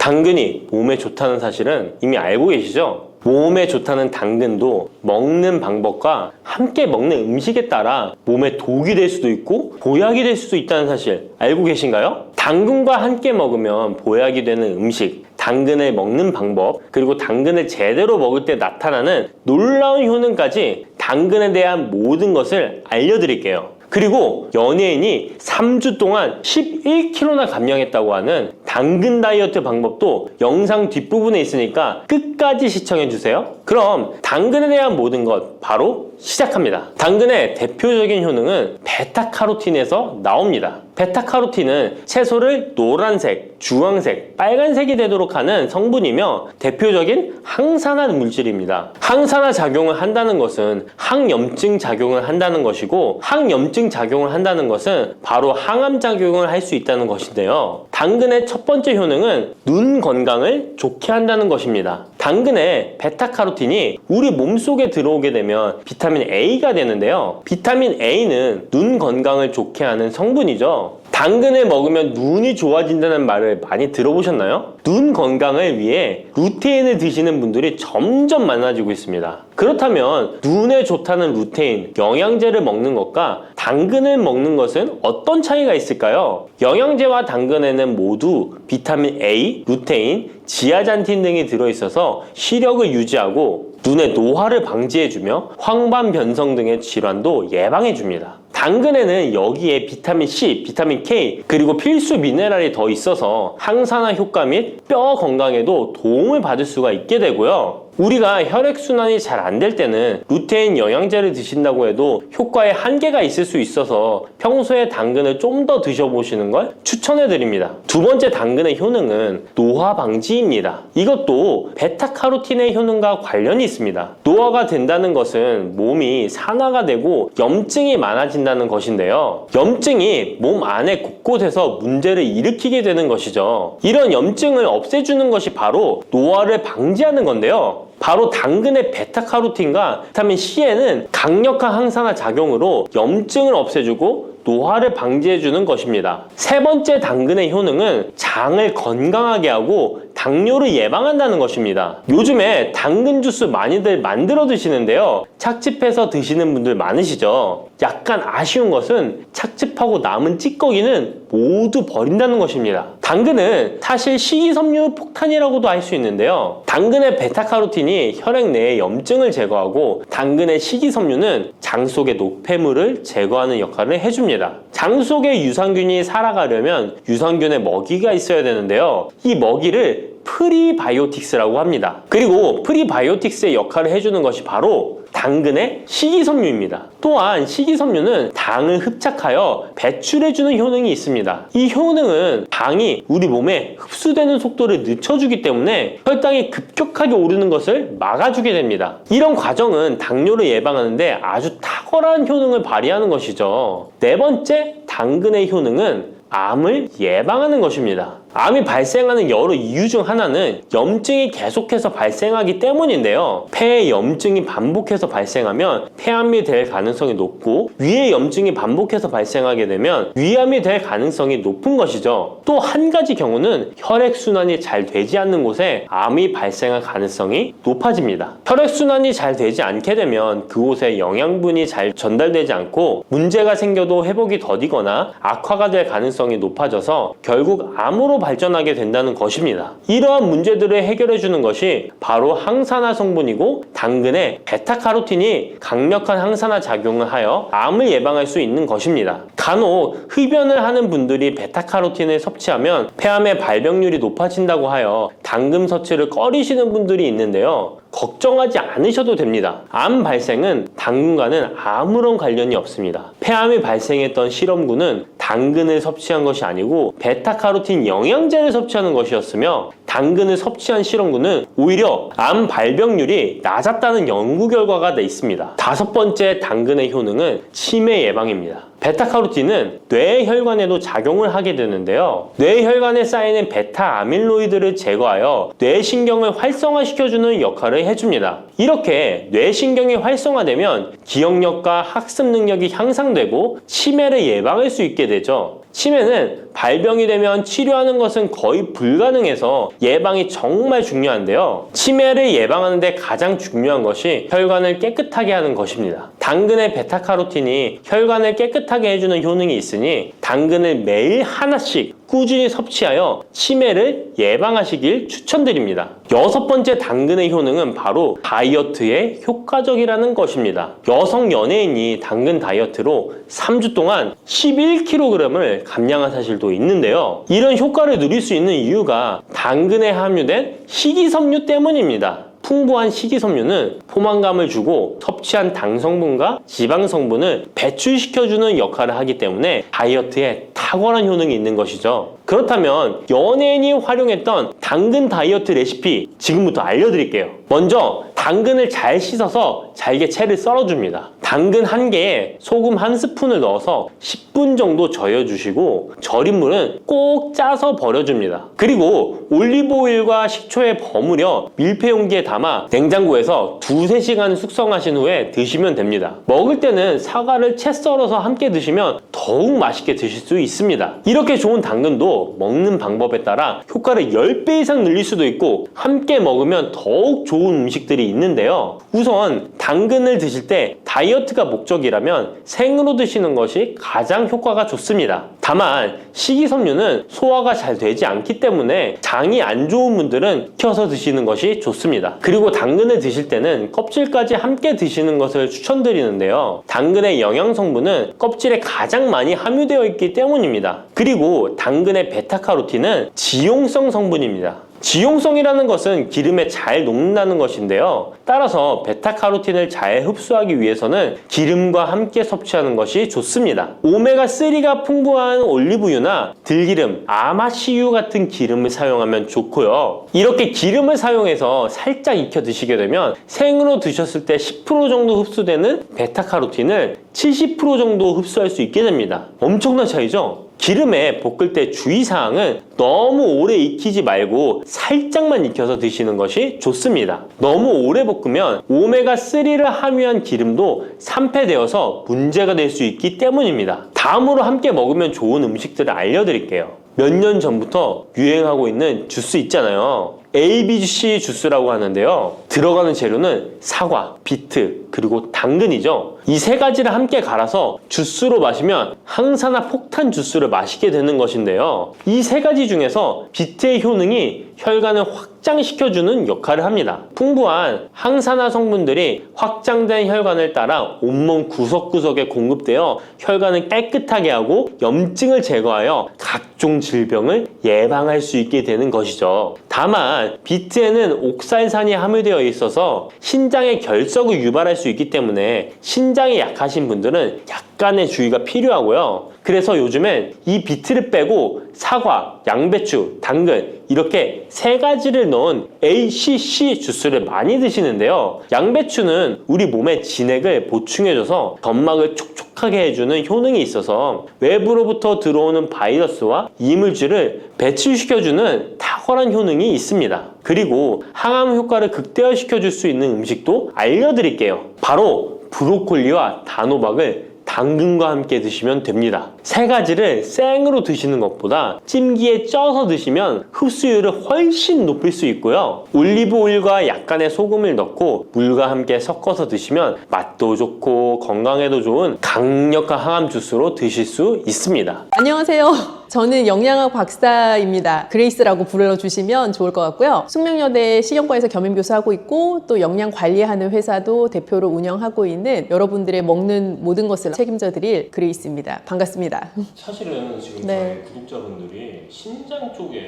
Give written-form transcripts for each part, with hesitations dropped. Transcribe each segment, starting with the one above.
당근이 몸에 좋다는 사실은 이미 알고 계시죠? 몸에 좋다는 당근도 먹는 방법과 함께 먹는 음식에 따라 몸에 독이 될 수도 있고 보약이 될 수도 있다는 사실 알고 계신가요? 당근과 함께 먹으면 보약이 되는 음식, 당근을 먹는 방법, 그리고 당근을 제대로 먹을 때 나타나는 놀라운 효능까지 당근에 대한 모든 것을 알려드릴게요. 그리고 연예인이 3주 동안 11kg나 감량했다고 하는 당근 다이어트 방법도 영상 뒷부분에 있으니까 끝까지 시청해주세요. 그럼 당근에 대한 모든 것 바로 시작합니다. 당근의 대표적인 효능은 베타카로틴에서 나옵니다. 베타카로틴은 채소를 노란색, 주황색, 빨간색이 되도록 하는 성분이며 대표적인 항산화 물질입니다. 항산화 작용을 한다는 것은 항염증 작용을 한다는 것이고 항염증 작용을 한다는 것은 바로 항암 작용을 할 수 있다는 것인데요. 당근의 첫 번째 효능은 눈 건강을 좋게 한다는 것입니다. 당근의 베타카로틴이 우리 몸속에 들어오게 되면 비타민 A가 되는데요. 비타민 A는 눈 건강을 좋게 하는 성분이죠. 당근을 먹으면 눈이 좋아진다는 말을 많이 들어보셨나요? 눈 건강을 위해 루테인을 드시는 분들이 점점 많아지고 있습니다. 그렇다면 눈에 좋다는 루테인, 영양제를 먹는 것과 당근을 먹는 것은 어떤 차이가 있을까요? 영양제와 당근에는 모두 비타민 A, 루테인, 지아잔틴 등이 들어있어서 시력을 유지하고 눈의 노화를 방지해주며 황반 변성 등의 질환도 예방해줍니다. 당근에는 여기에 비타민 C, 비타민 K, 그리고 필수 미네랄이 더 있어서 항산화 효과 및 뼈 건강에도 도움을 받을 수가 있게 되고요. 우리가 혈액순환이 잘 안 될 때는 루테인 영양제를 드신다고 해도 효과에 한계가 있을 수 있어서 평소에 당근을 좀 더 드셔보시는 걸 추천해드립니다. 두 번째 당근의 효능은 노화 방지입니다. 이것도 베타카로틴의 효능과 관련이 있습니다. 노화가 된다는 것은 몸이 산화가 되고 염증이 많아진다는 것인데요. 염증이 몸 안에 곳곳에서 문제를 일으키게 되는 것이죠. 이런 염증을 없애주는 것이 바로 노화를 방지하는 건데요. 바로 당근의 베타카로틴과 비타민 C에는 강력한 항산화 작용으로 염증을 없애주고 노화를 방지해주는 것입니다. 세 번째 당근의 효능은 장을 건강하게 하고 당뇨를 예방한다는 것입니다. 요즘에 당근 주스 많이들 만들어 드시는데요. 착즙해서 드시는 분들 많으시죠? 약간 아쉬운 것은 착즙하고 남은 찌꺼기는 모두 버린다는 것입니다. 당근은 사실 식이섬유 폭탄이라고도 할 수 있는데요. 당근의 베타카로틴이 혈액 내의 염증을 제거하고 당근의 식이섬유는 장 속의 노폐물을 제거하는 역할을 해줍니다. 장 속의 유산균이 살아가려면 유산균의 먹이가 있어야 되는데요. 이 먹이를 프리바이오틱스라고 합니다. 그리고 프리바이오틱스의 역할을 해주는 것이 바로 당근의 식이섬유입니다. 또한 식이섬유는 당을 흡착하여 배출해주는 효능이 있습니다. 이 효능은 당이 우리 몸에 흡수되는 속도를 늦춰주기 때문에 혈당이 급격하게 오르는 것을 막아주게 됩니다. 이런 과정은 당뇨를 예방하는데 아주 탁월한 효능을 발휘하는 것이죠. 네 번째 당근의 효능은 암을 예방하는 것입니다. 암이 발생하는 여러 이유 중 하나는 염증이 계속해서 발생하기 때문인데요. 폐에 염증이 반복해서 발생하면 폐암이 될 가능성이 높고 위에 염증이 반복해서 발생하게 되면 위암이 될 가능성이 높은 것이죠. 또 한 가지 경우는 혈액순환이 잘 되지 않는 곳에 암이 발생할 가능성이 높아집니다. 혈액순환이 잘 되지 않게 되면 그곳에 영양분이 잘 전달되지 않고 문제가 생겨도 회복이 더디거나 악화가 될 가능성이 높아져서 결국 암으로 발전하게 된다는 것입니다. 이러한 문제들을 해결해주는 것이 바로 항산화 성분이고 당근의 베타카로틴이 강력한 항산화 작용을 하여 암을 예방할 수 있는 것입니다. 간혹 흡연을 하는 분들이 베타카로틴을 섭취하면 폐암의 발병률이 높아진다고 하여 당근 섭취를 꺼리시는 분들이 있는데요. 걱정하지 않으셔도 됩니다. 암 발생은 당근과는 아무런 관련이 없습니다. 폐암이 발생했던 실험군은 당근을 섭취한 것이 아니고 베타카로틴 영양제를 섭취하는 것이었으며 당근을 섭취한 실험군은 오히려 암 발병률이 낮았다는 연구 결과가 있습니다. 다섯 번째 당근의 효능은 치매 예방입니다. 베타카로틴은 뇌혈관에도 작용을 하게 되는데요. 뇌혈관에 쌓이는 베타 아밀로이드를 제거하여 뇌신경을 활성화시켜주는 역할을 해줍니다. 이렇게 뇌신경이 활성화되면 기억력과 학습 능력이 향상되고 치매를 예방할 수 있게 되죠. 치매는 발병이 되면 치료하는 것은 거의 불가능해서 예방이 정말 중요한데요. 치매를 예방하는 데 가장 중요한 것이 혈관을 깨끗하게 하는 것입니다. 당근의 베타카로틴이 혈관을 깨끗하게 해주는 효능이 있으니 당근을 매일 하나씩 꾸준히 섭취하여 치매를 예방하시길 추천드립니다. 6번째 당근의 효능은 바로 다이어트에 효과적이라는 것입니다. 여성 연예인이 당근 다이어트로 3주 동안 11kg을 감량한 사실도 있는데요. 이런 효과를 누릴 수 있는 이유가 당근에 함유된 식이섬유 때문입니다. 풍부한 식이섬유는 포만감을 주고 섭취한 당 성분과 지방 성분을 배출시켜주는 역할을 하기 때문에 다이어트에 탁월한 효능이 있는 것이죠. 그렇다면 연예인이 활용했던 당근 다이어트 레시피 지금부터 알려드릴게요. 먼저 당근을 잘 씻어서 잘게 채를 썰어줍니다. 당근 1개에 소금 1스푼을 넣어서 10분 정도 저어주시고 절인 물은 꼭 짜서 버려줍니다. 그리고 올리브오일과 식초에 버무려 밀폐 용기에 담아 냉장고에서 2~3시간 숙성하신 후에 드시면 됩니다. 먹을 때는 사과를 채 썰어서 함께 드시면 더욱 맛있게 드실 수 있습니다. 이렇게 좋은 당근도 먹는 방법에 따라 효과를 10배 이상 늘릴 수도 있고 함께 먹으면 더욱 좋은 음식들이 있는데요. 우선 당근을 드실 때 다이어트가 목적이라면 생으로 드시는 것이 가장 효과가 좋습니다. 다만 식이섬유는 소화가 잘 되지 않기 때문에 장이 안 좋은 분들은 익혀서 드시는 것이 좋습니다. 그리고 당근을 드실 때는 껍질까지 함께 드시는 것을 추천드리는데요. 당근의 영양 성분은 껍질에 가장 많이 함유되어 있기 때문입니다. 그리고 당근의 베타카로틴은 지용성 성분입니다. 지용성이라는 것은 기름에 잘 녹는다는 것인데요. 따라서 베타카로틴을 잘 흡수하기 위해서는 기름과 함께 섭취하는 것이 좋습니다. 오메가3가 풍부한 올리브유나 들기름, 아마씨유 같은 기름을 사용하면 좋고요. 이렇게 기름을 사용해서 살짝 익혀 드시게 되면 생으로 드셨을 때 10% 정도 흡수되는 베타카로틴을 70% 정도 흡수할 수 있게 됩니다. 엄청난 차이죠? 기름에 볶을 때 주의사항은 너무 오래 익히지 말고 살짝만 익혀서 드시는 것이 좋습니다. 너무 오래 볶으면 오메가3를 함유한 기름도 산패되어서 문제가 될 수 있기 때문입니다. 다음으로 함께 먹으면 좋은 음식들을 알려드릴게요. 몇 년 전부터 유행하고 있는 주스 있잖아요. ABC 주스라고 하는데요. 들어가는 재료는 사과, 비트, 그리고 당근이죠. 이 3가지를 함께 갈아서 주스로 마시면 항산화 폭탄 주스를 마시게 되는 것인데요. 이 3가지 중에서 비트의 효능이 혈관을 확장시켜주는 역할을 합니다. 풍부한 항산화 성분들이 확장된 혈관을 따라 온몸 구석구석에 공급되어 혈관을 깨끗하게 하고 염증을 제거하여 각종 질병을 예방할 수 있게 되는 것이죠. 다만 비트에는 옥살산이 함유되어 있어서 신장의 결석을 유발할 수 있기 때문에 신장이 약하신 분들은 약간의 주의가 필요하고요. 그래서 요즘엔 이 비트를 빼고 사과, 양배추, 당근 이렇게 3가지를 넣은 ACC 주스를 많이 드시는데요. 양배추는 우리 몸의 진액을 보충해줘서 점막을 촉촉하게 해주는 효능이 있어서 외부로부터 들어오는 바이러스와 이물질을 배출시켜주는 탁월한 효능이 있습니다. 그리고 항암 효과를 극대화시켜줄 수 있는 음식도 알려드릴게요. 바로 브로콜리와 단호박을 당근과 함께 드시면 됩니다. 3가지를 생으로 드시는 것보다 찜기에 쪄서 드시면 흡수율을 훨씬 높일 수 있고요. 올리브 오일과 약간의 소금을 넣고 물과 함께 섞어서 드시면 맛도 좋고 건강에도 좋은 강력한 항암 주스로 드실 수 있습니다. 안녕하세요. 저는 영양학 박사입니다. 그레이스라고 불러주시면 좋을 것 같고요. 숙명여대 식영과에서 겸임교수하고 있고 또 영양 관리하는 회사도 대표로 운영하고 있는 여러분들의 먹는 모든 것을 책임져 드릴 그레이스입니다. 반갑습니다. 사실은 지금 네. 저희 구독자분들이 신장 쪽에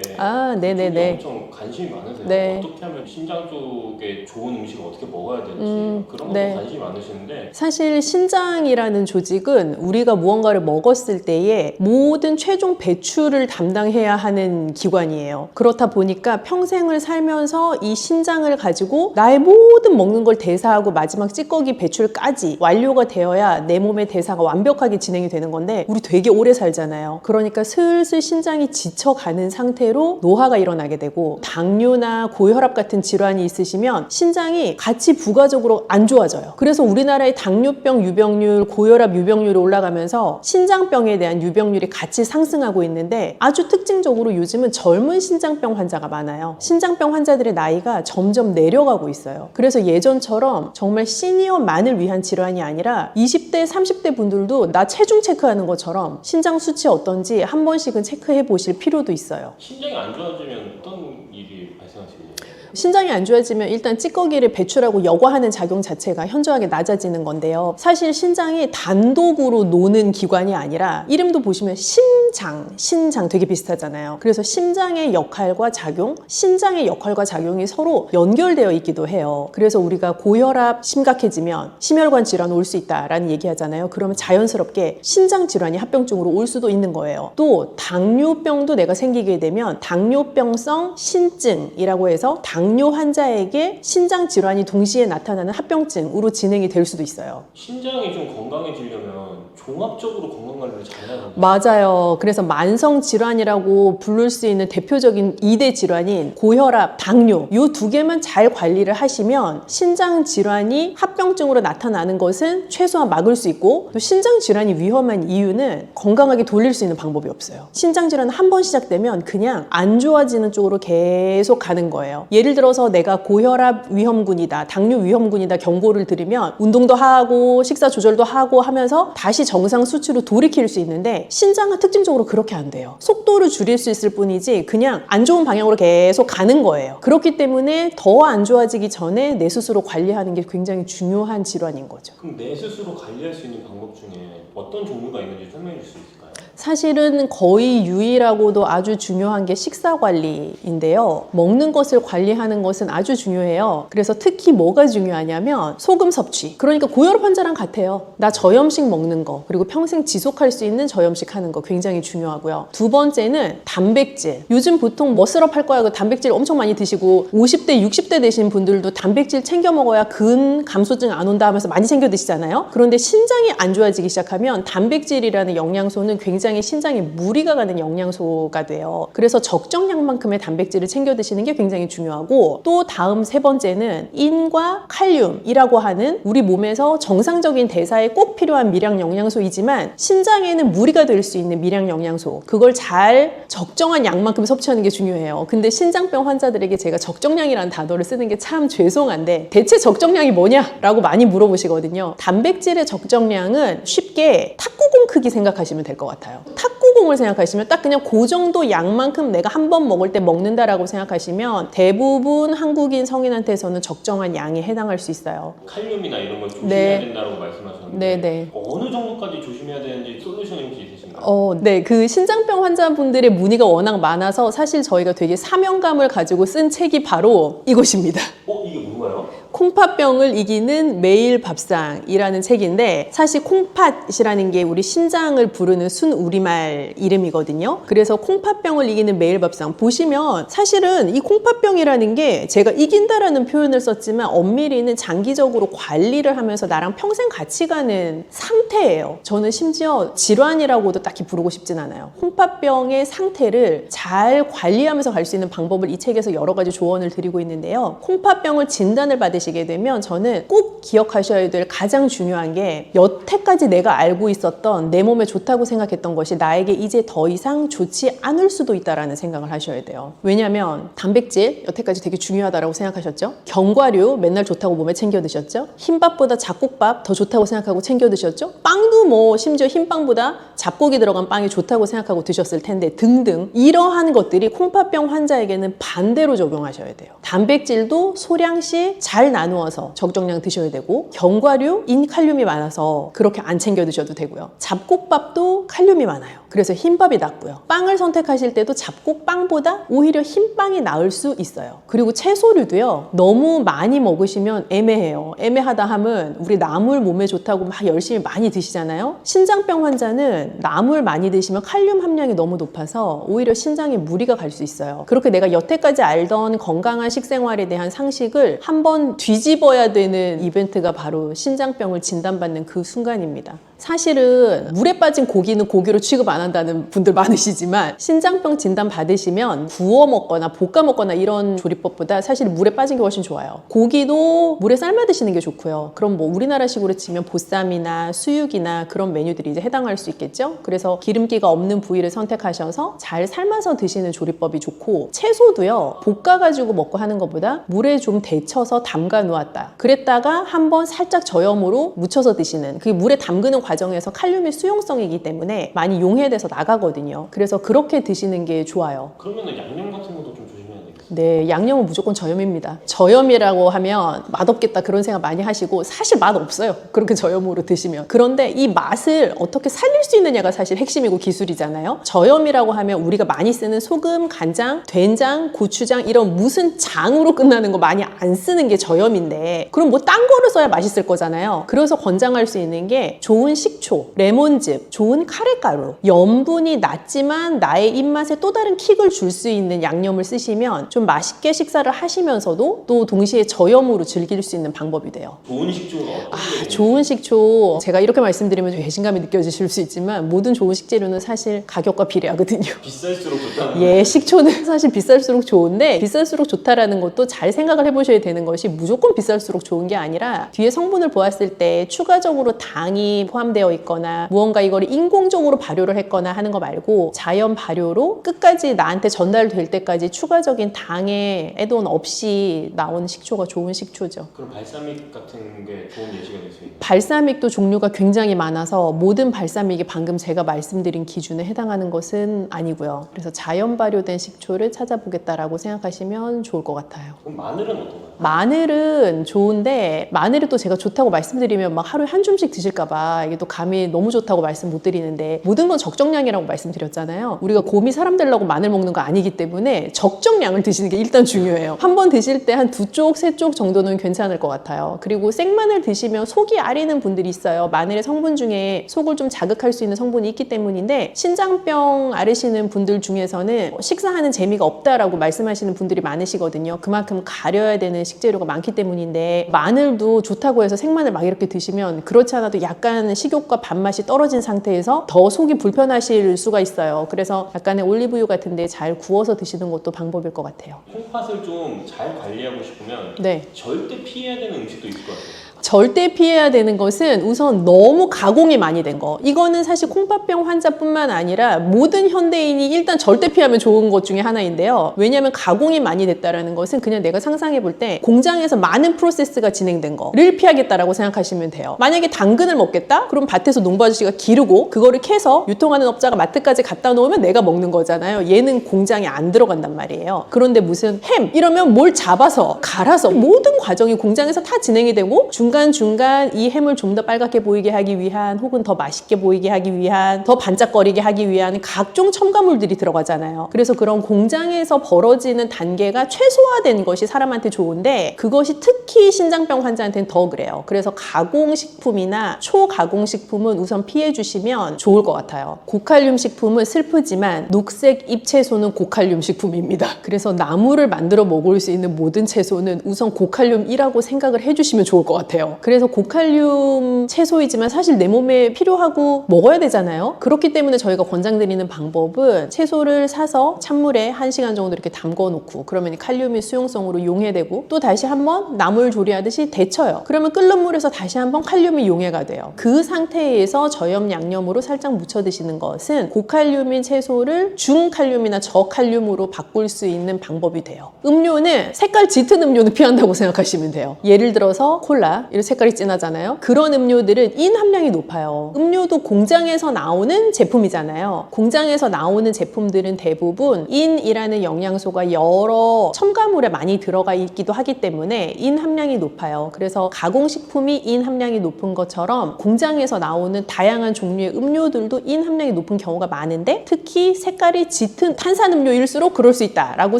네네네. 엄청 관심이 많으세요. 네. 어떻게 하면 신장 쪽에 좋은 음식을 어떻게 먹어야 되는지 그런 것도 네. 관심이 많으시는데 사실 신장이라는 조직은 우리가 무언가를 먹었을 때에 모든 최종 배출을 담당해야 하는 기관이에요. 그렇다 보니까 평생을 살면서 이 신장을 가지고 나의 모든 먹는 걸 대사하고 마지막 찌꺼기 배출까지 완료가 되어야 내 몸의 대사가 완벽하게 진행이 되는 건데 우리 되게 오래 살잖아요. 그러니까 슬슬 신장이 지쳐가는 상태로 노화가 일어나게 되고, 당뇨나 고혈압 같은 질환이 있으시면 신장이 같이 부가적으로 안 좋아져요. 그래서 우리나라의 당뇨병 유병률, 고혈압 유병률이 올라가면서 신장병에 대한 유병률이 같이 상승하고 있는데, 아주 특징적으로 요즘은 젊은 신장병 환자가 많아요. 신장병 환자들의 나이가 점점 내려가고 있어요. 그래서 예전처럼 정말 시니어만을 위한 질환이 아니라 20대, 30대 분들도 나 체중 체크하는 것처럼 신장 수치 어떤지 한 번씩은 체크해 보실 필요도 있어요. 신장이 안 좋아지면 어떤 일이 발생하시나요? 신장이 안 좋아지면 일단 찌꺼기를 배출하고 여과하는 작용 자체가 현저하게 낮아지는 건데요. 사실 신장이 단독으로 노는 기관이 아니라, 이름도 보시면 신장 되게 비슷하잖아요. 그래서 심장의 역할과 작용, 신장의 역할과 작용이 서로 연결되어 있기도 해요. 그래서 우리가 고혈압 심각해지면 심혈관 질환 올 수 있다라는 얘기하잖아요. 그러면 자연스럽게 신장 질환이 합병증으로 올 수도 있는 거예요. 또 당뇨병도 내가 생기게 되면 당뇨병성 신증이라고 해서 당뇨 환자에게 신장 질환이 동시에 나타나는 합병증으로 진행이 될 수도 있어요. 신장이 좀 건강해지려면 종합적으로 건강관리를 잘해야 합니다. 맞아요. 그래서 만성 질환이라고 부를 수 있는 대표적인 2대 질환인 고혈압, 당뇨, 이 두 개만 잘 관리를 하시면 신장 질환이 합병증으로 나타나는 것은 최소한 막을 수 있고, 또 신장 질환이 위험한 이유는 건강하게 돌릴 수 있는 방법이 없어요. 신장 질환은 한 번 시작되면 그냥 안 좋아지는 쪽으로 계속 가는 거예요. 예를 들어서 내가 고혈압 위험군이다, 당뇨 위험군이다 경고를 들으면 운동도 하고 식사 조절도 하고 하면서 다시 정상 수치로 돌이킬 수 있는데, 신장은 특징적으로 그렇게 안 돼요. 속도를 줄일 수 있을 뿐이지 그냥 안 좋은 방향으로 계속 가는 거예요. 그렇기 때문에 더 안 좋아지기 전에 내 스스로 관리하는 게 굉장히 중요한 질환인 거죠. 그럼 내 스스로 관리할 수 있는 방법 중에 어떤 종류가 있는지 설명해 줄 수 있을까요? 사실은 거의 유일하고도 아주 중요한 게 식사 관리인데요. 먹는 것을 관리하는 것은 아주 중요해요. 그래서 특히 뭐가 중요하냐면 소금 섭취. 그러니까 고혈압 환자랑 같아요. 나 저염식 먹는 거, 그리고 평생 지속할 수 있는 저염식 하는 거 굉장히 중요하고요. 두 번째는 단백질. 요즘 보통 머슬업 할 거야, 그 단백질 엄청 많이 드시고 50대, 60대 되신 분들도 단백질 챙겨 먹어야 근 감소증 안 온다 하면서 많이 챙겨 드시잖아요. 그런데 신장이 안 좋아지기 시작하면 단백질이라는 영양소는 굉장히 신장에 무리가 가는 영양소가 돼요. 그래서 적정량만큼의 단백질을 챙겨 드시는 게 굉장히 중요하고, 또 다음 세 번째는 인과 칼륨이라고 하는 우리 몸에서 정상적인 대사에 꼭 필요한 미량 영양소이지만 신장에는 무리가 될 수 있는 미량 영양소, 그걸 잘 적정한 양만큼 섭취하는 게 중요해요. 근데 신장병 환자들에게 제가 적정량이라는 단어를 쓰는 게 참 죄송한데, 대체 적정량이 뭐냐라고 많이 물어보시거든요. 단백질의 적정량은 쉽게 탁구공 크기 생각하시면 될 것 같아요. 탁구공을 생각하시면 딱 그냥 그 정도 양만큼 내가 한 번 먹을 때 먹는다라고 생각하시면 대부분 한국인 성인한테서는 적정한 양에 해당할 수 있어야 칼륨이나 이런 걸 조심해야 된다고 말씀하셨는데, 네네. 어느 정도까지 조심해야 되는지 솔루션이 혹시 있으신가요? 네, 그 신장병 환자분들의 문의가 워낙 많아서 사실 저희가 되게 사명감을 가지고 쓴 책이 바로 이것입니다. 이게 뭔가요? 콩팥병을 이기는 매일 밥상이라는 책인데, 사실 콩팥이라는 게 우리 신장을 부르는 순 우리말 이름이거든요. 그래서 콩팥병을 이기는 매일 밥상 보시면 사실은 이 콩팥병이라는 게 제가 이긴다라는 표현을 썼지만 엄밀히는 장기적으로 관리를 하면서 나랑 평생 같이 가는 상태예요. 저는 심지어 질환이라고도 딱히 부르고 싶진 않아요. 콩팥병의 상태를 잘 관리하면서 갈 수 있는 방법을 이 책에서 여러 가지 조언을 드리고 있는데요. 콩팥병을 진단을 받으시게 되면 저는 꼭 기억하셔야 될 가장 중요한 게, 여태까지 내가 알고 있었던 내 몸에 좋다고 생각했던 것이 나에게 이제 더 이상 좋지 않을 수도 있다라는 생각을 하셔야 돼요. 왜냐하면 단백질 여태까지 되게 중요하다고 생각하셨죠? 견과류 맨날 좋다고 몸에 챙겨 드셨죠? 흰밥보다 잡곡밥 더 좋다고 생각하고 챙겨 드셨죠? 빵도 뭐 심지어 흰빵보다 잡곡이 들어간 빵이 좋다고 생각하고 드셨을 텐데 등등, 이러한 것들이 콩팥병 환자에게는 반대로 적용하셔야 돼요. 단백질도 소량씩 잘 나누어서 적정량 드셔야 되고, 견과류, 인칼륨이 많아서 그렇게 안 챙겨 드셔도 되고요. 잡곡밥도 칼륨이 많아요. 그래서 흰밥이 낫고요. 빵을 선택하실 때도 잡곡빵보다 오히려 흰빵이 나을 수 있어요. 그리고 채소류도요, 너무 많이 먹으시면 애매해요. 애매하다 함은 우리 나물 몸에 좋다고 막 열심히 많이 드시잖아요. 신장병 환자는 나물 많이 드시면 칼륨 함량이 너무 높아서 오히려 신장에 무리가 갈 수 있어요. 그렇게 내가 여태까지 알던 건강한 식생활에 대한 상식을 한번 뒤집어야 되는 이벤트가 바로 신장병을 진단받는 그 순간입니다. 사실은 물에 빠진 고기는 고기로 취급 안 한다는 분들 많으시지만 신장병 진단 받으시면 구워 먹거나 볶아 먹거나 이런 조리법보다 사실 물에 빠진 게 훨씬 좋아요. 고기도 물에 삶아 드시는 게 좋고요. 그럼 뭐 우리나라식으로 치면 보쌈이나 수육이나 그런 메뉴들이 이제 해당할 수 있겠죠. 그래서 기름기가 없는 부위를 선택하셔서 잘 삶아서 드시는 조리법이 좋고, 채소도요 볶아가지고 먹고 하는 것보다 물에 좀 데쳐서 담가 놓았다 그랬다가 한번 살짝 저염으로 묻혀서 드시는, 그게 물에 담그는 과정에서 칼륨의 수용성이기 때문에 많이 용해돼서 나가거든요. 그래서 그렇게 드시는 게 좋아요. 그러면은 양념 같은 것도 좀 조심해야 되겠어요. 네, 양념은 무조건 저염입니다. 저염이라고 하면 맛없겠다 그런 생각 많이 하시고 사실 맛 없어요. 그렇게 저염으로 드시면. 그런데 이 맛을 어떻게 살릴 수 있느냐가 사실 핵심이고 기술이잖아요. 저염이라고 하면 우리가 많이 쓰는 소금, 간장, 된장, 고추장 이런 무슨 장으로 끝나는 거 많이 안 쓰는 게 저염인데, 그럼 뭐 딴 거를 써야 맛있을 거잖아요. 그래서 권장할 수 있는 게 좋은 식초, 레몬즙, 좋은 카레가루, 염분이 낮지만 나의 입맛에 또 다른 킥을 줄 수 있는 양념을 쓰시면 좀 맛있게 식사를 하시면서도 또 동시에 저염으로 즐길 수 있는 방법이 돼요. 좋은 식초가 어떤 게 좋은 식초, 제가 이렇게 말씀드리면 좀 배신감이 느껴지실 수 있지만 모든 좋은 식재료는 사실 가격과 비례하거든요. 비쌀수록 좋다. 예, 식초는 사실 비쌀수록 좋은데, 비쌀수록 좋다라는 것도 잘 생각을 해보셔야 되는 것이 무조건 비쌀수록 좋은 게 아니라 뒤에 성분을 보았을 때 추가적으로 당이 포함되어 있거나 무언가 이거를 인공적으로 발효를 했거나 하는 거 말고 자연 발효로 끝까지 나한테 전달될 때까지 추가적인 당의 애돈 없이 나온 식초가 좋은 식초죠. 그럼 발사믹 같은 게 좋은 예시가 될 수 있나요? 발사믹도 종류가 굉장히 많아서 모든 발사믹이 방금 제가 말씀드린 기준에 해당하는 것은 아니고요. 그래서 자연 발효된 식초를 찾아보겠다라고 생각하시면 좋을 것 같아요. 그럼 마늘은 어떤가요? 마늘은 좋은데, 마늘을 또 제가 좋다고 말씀드리면 막 하루에 한 줌씩 드실까봐 이게 또 감이 너무 좋다고 말씀 못 드리는데, 모든 건 적정량이라고 말씀드렸잖아요. 우리가 곰이 사람 되려고 마늘 먹는 거 아니기 때문에 적정량을 드시는 게 일단 중요해요. 한 번 드실 때 한 2쪽, 3쪽 정도는 괜찮을 것 같아요. 그리고 생마늘 드시면 속이 아리는 분들이 있어요. 마늘의 성분 중에 속을 좀 자극할 수 있는 성분이 있기 때문인데, 신장병 앓으시는 분들 중에서는 식사하는 재미가 없다라고 말씀하시는 분들이 많으시거든요. 그만큼 가려야 되는 식재료가 많기 때문인데, 마늘도 좋다고 해서 생마늘 막 이렇게 드시면 그렇지 않아도 약간 식욕과 밥맛이 떨어진 상태에서 더 속이 불편하실 수가 있어요. 그래서 약간의 올리브유 같은 데 잘 구워서 드시는 것도 방법일 것 같아요. 콩팥을 좀 잘 관리하고 싶으면 네. 절대 피해야 되는 음식도 있을 것 같아요. 절대 피해야 되는 것은 우선 너무 가공이 많이 된 거. 이거는 사실 콩팥병 환자뿐만 아니라 모든 현대인이 일단 절대 피하면 좋은 것 중에 하나인데요. 왜냐하면 가공이 많이 됐다는 것은 그냥 내가 상상해 볼 때 공장에서 많은 프로세스가 진행된 거를 피하겠다라고 생각하시면 돼요. 만약에 당근을 먹겠다? 그럼 밭에서 농부 아저씨가 기르고 그거를 캐서 유통하는 업자가 마트까지 갖다 놓으면 내가 먹는 거잖아요. 얘는 공장에 안 들어간단 말이에요. 그런데 무슨 햄 이러면 뭘 잡아서 갈아서 모든 과정이 공장에서 다 진행이 되고, 중간중간 이 햄을 좀 더 빨갛게 보이게 하기 위한, 혹은 더 맛있게 보이게 하기 위한, 더 반짝거리게 하기 위한 각종 첨가물들이 들어가잖아요. 그래서 그런 공장에서 벌어지는 단계가 최소화된 것이 사람한테 좋은데, 그것이 특히 신장병 환자한테는 더 그래요. 그래서 가공식품이나 초가공식품은 우선 피해 주시면 좋을 것 같아요. 고칼륨 식품은 슬프지만 녹색 잎채소는 고칼륨 식품입니다. 그래서 나물을 만들어 먹을 수 있는 모든 채소는 우선 고칼륨이라고 생각을 해주시면 좋을 것 같아요. 그래서 고칼륨 채소이지만 사실 내 몸에 필요하고 먹어야 되잖아요. 그렇기 때문에 저희가 권장드리는 방법은 채소를 사서 찬물에 1시간 정도 이렇게 담궈 놓고, 그러면 이 칼륨이 수용성으로 용해되고 또 다시 한번 나물 조리하듯이 데쳐요. 그러면 끓는 물에서 다시 한번 칼륨이 용해가 돼요. 그 상태에서 저염 양념으로 살짝 묻혀 드시는 것은 고칼륨인 채소를 중칼륨이나 저칼륨으로 바꿀 수 있는 방법이 돼요. 음료는 색깔 짙은 음료는 피한다고 생각하시면 돼요. 예를 들어서 콜라, 이런 색깔이 진하잖아요. 그런 음료들은 인 함량이 높아요. 음료도 공장에서 나오는 제품이잖아요. 공장에서 나오는 제품들은 대부분 인이라는 영양소가 여러 첨가물에 많이 들어가 있기도 하기 때문에 인 함량이 높아요. 그래서 가공식품이 인 함량이 높은 것처럼 공장에서 나오는 다양한 종류의 음료들도 인 함량이 높은 경우가 많은데, 특히 색깔이 짙은 탄산음료일수록 그럴 수 있다라고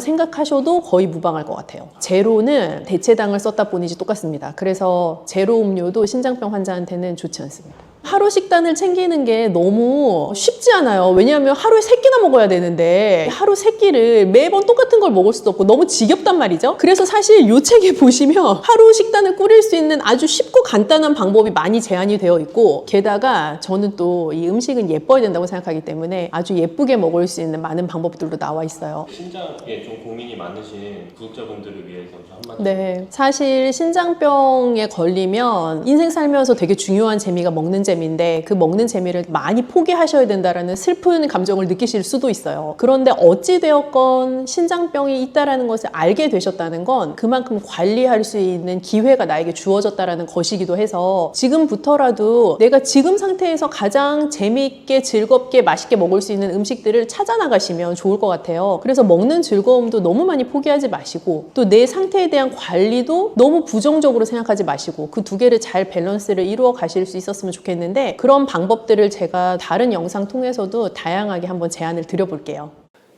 생각하셔도 거의 무방할 것 같아요. 제로는 대체당을 썼다 뿐이지 똑같습니다. 그래서 제로 음료도 신장병 환자한테는 좋지 않습니다. 하루 식단을 챙기는 게 너무 쉽지 않아요. 왜냐하면 하루에 3끼나 먹어야 되는데 하루 3끼를 매번 똑같은 걸 먹을 수도 없고 너무 지겹단 말이죠. 그래서 사실 이 책에 보시면 하루 식단을 꾸릴 수 있는 아주 쉽고 간단한 방법이 많이 제한이 되어 있고, 게다가 저는 또 이 음식은 예뻐야 된다고 생각하기 때문에 아주 예쁘게 먹을 수 있는 많은 방법들도 나와 있어요. 신장에 좀 고민이 많으신 구독자분들을 위해서 좀 한마디. 네, 사실 신장병에 걸리면 인생 살면서 되게 중요한 재미가 먹는 재미인데 그 먹는 재미를 많이 포기하셔야 된다라는 슬픈 감정을 느끼실 수도 있어요. 그런데 어찌되었건 신장병이 있다라는 것을 알게 되셨다는 건 그만큼 관리할 수 있는 기회가 나에게 주어졌다라는 것이기도 해서 지금부터라도 내가 지금 상태에서 가장 재미있게 즐겁게 맛있게 먹을 수 있는 음식들을 찾아 나가시면 좋을 것 같아요. 그래서 먹는 즐거움도 너무 많이 포기하지 마시고 또 내 상태에 대한 관리도 너무 부정적으로 생각하지 마시고 그 두 개를 잘 밸런스를 이루어 가실 수 있었으면 좋겠는데, 그런 방법들을 제가 다른 영상 통해서도 다양하게 한번 제안을 드려볼게요.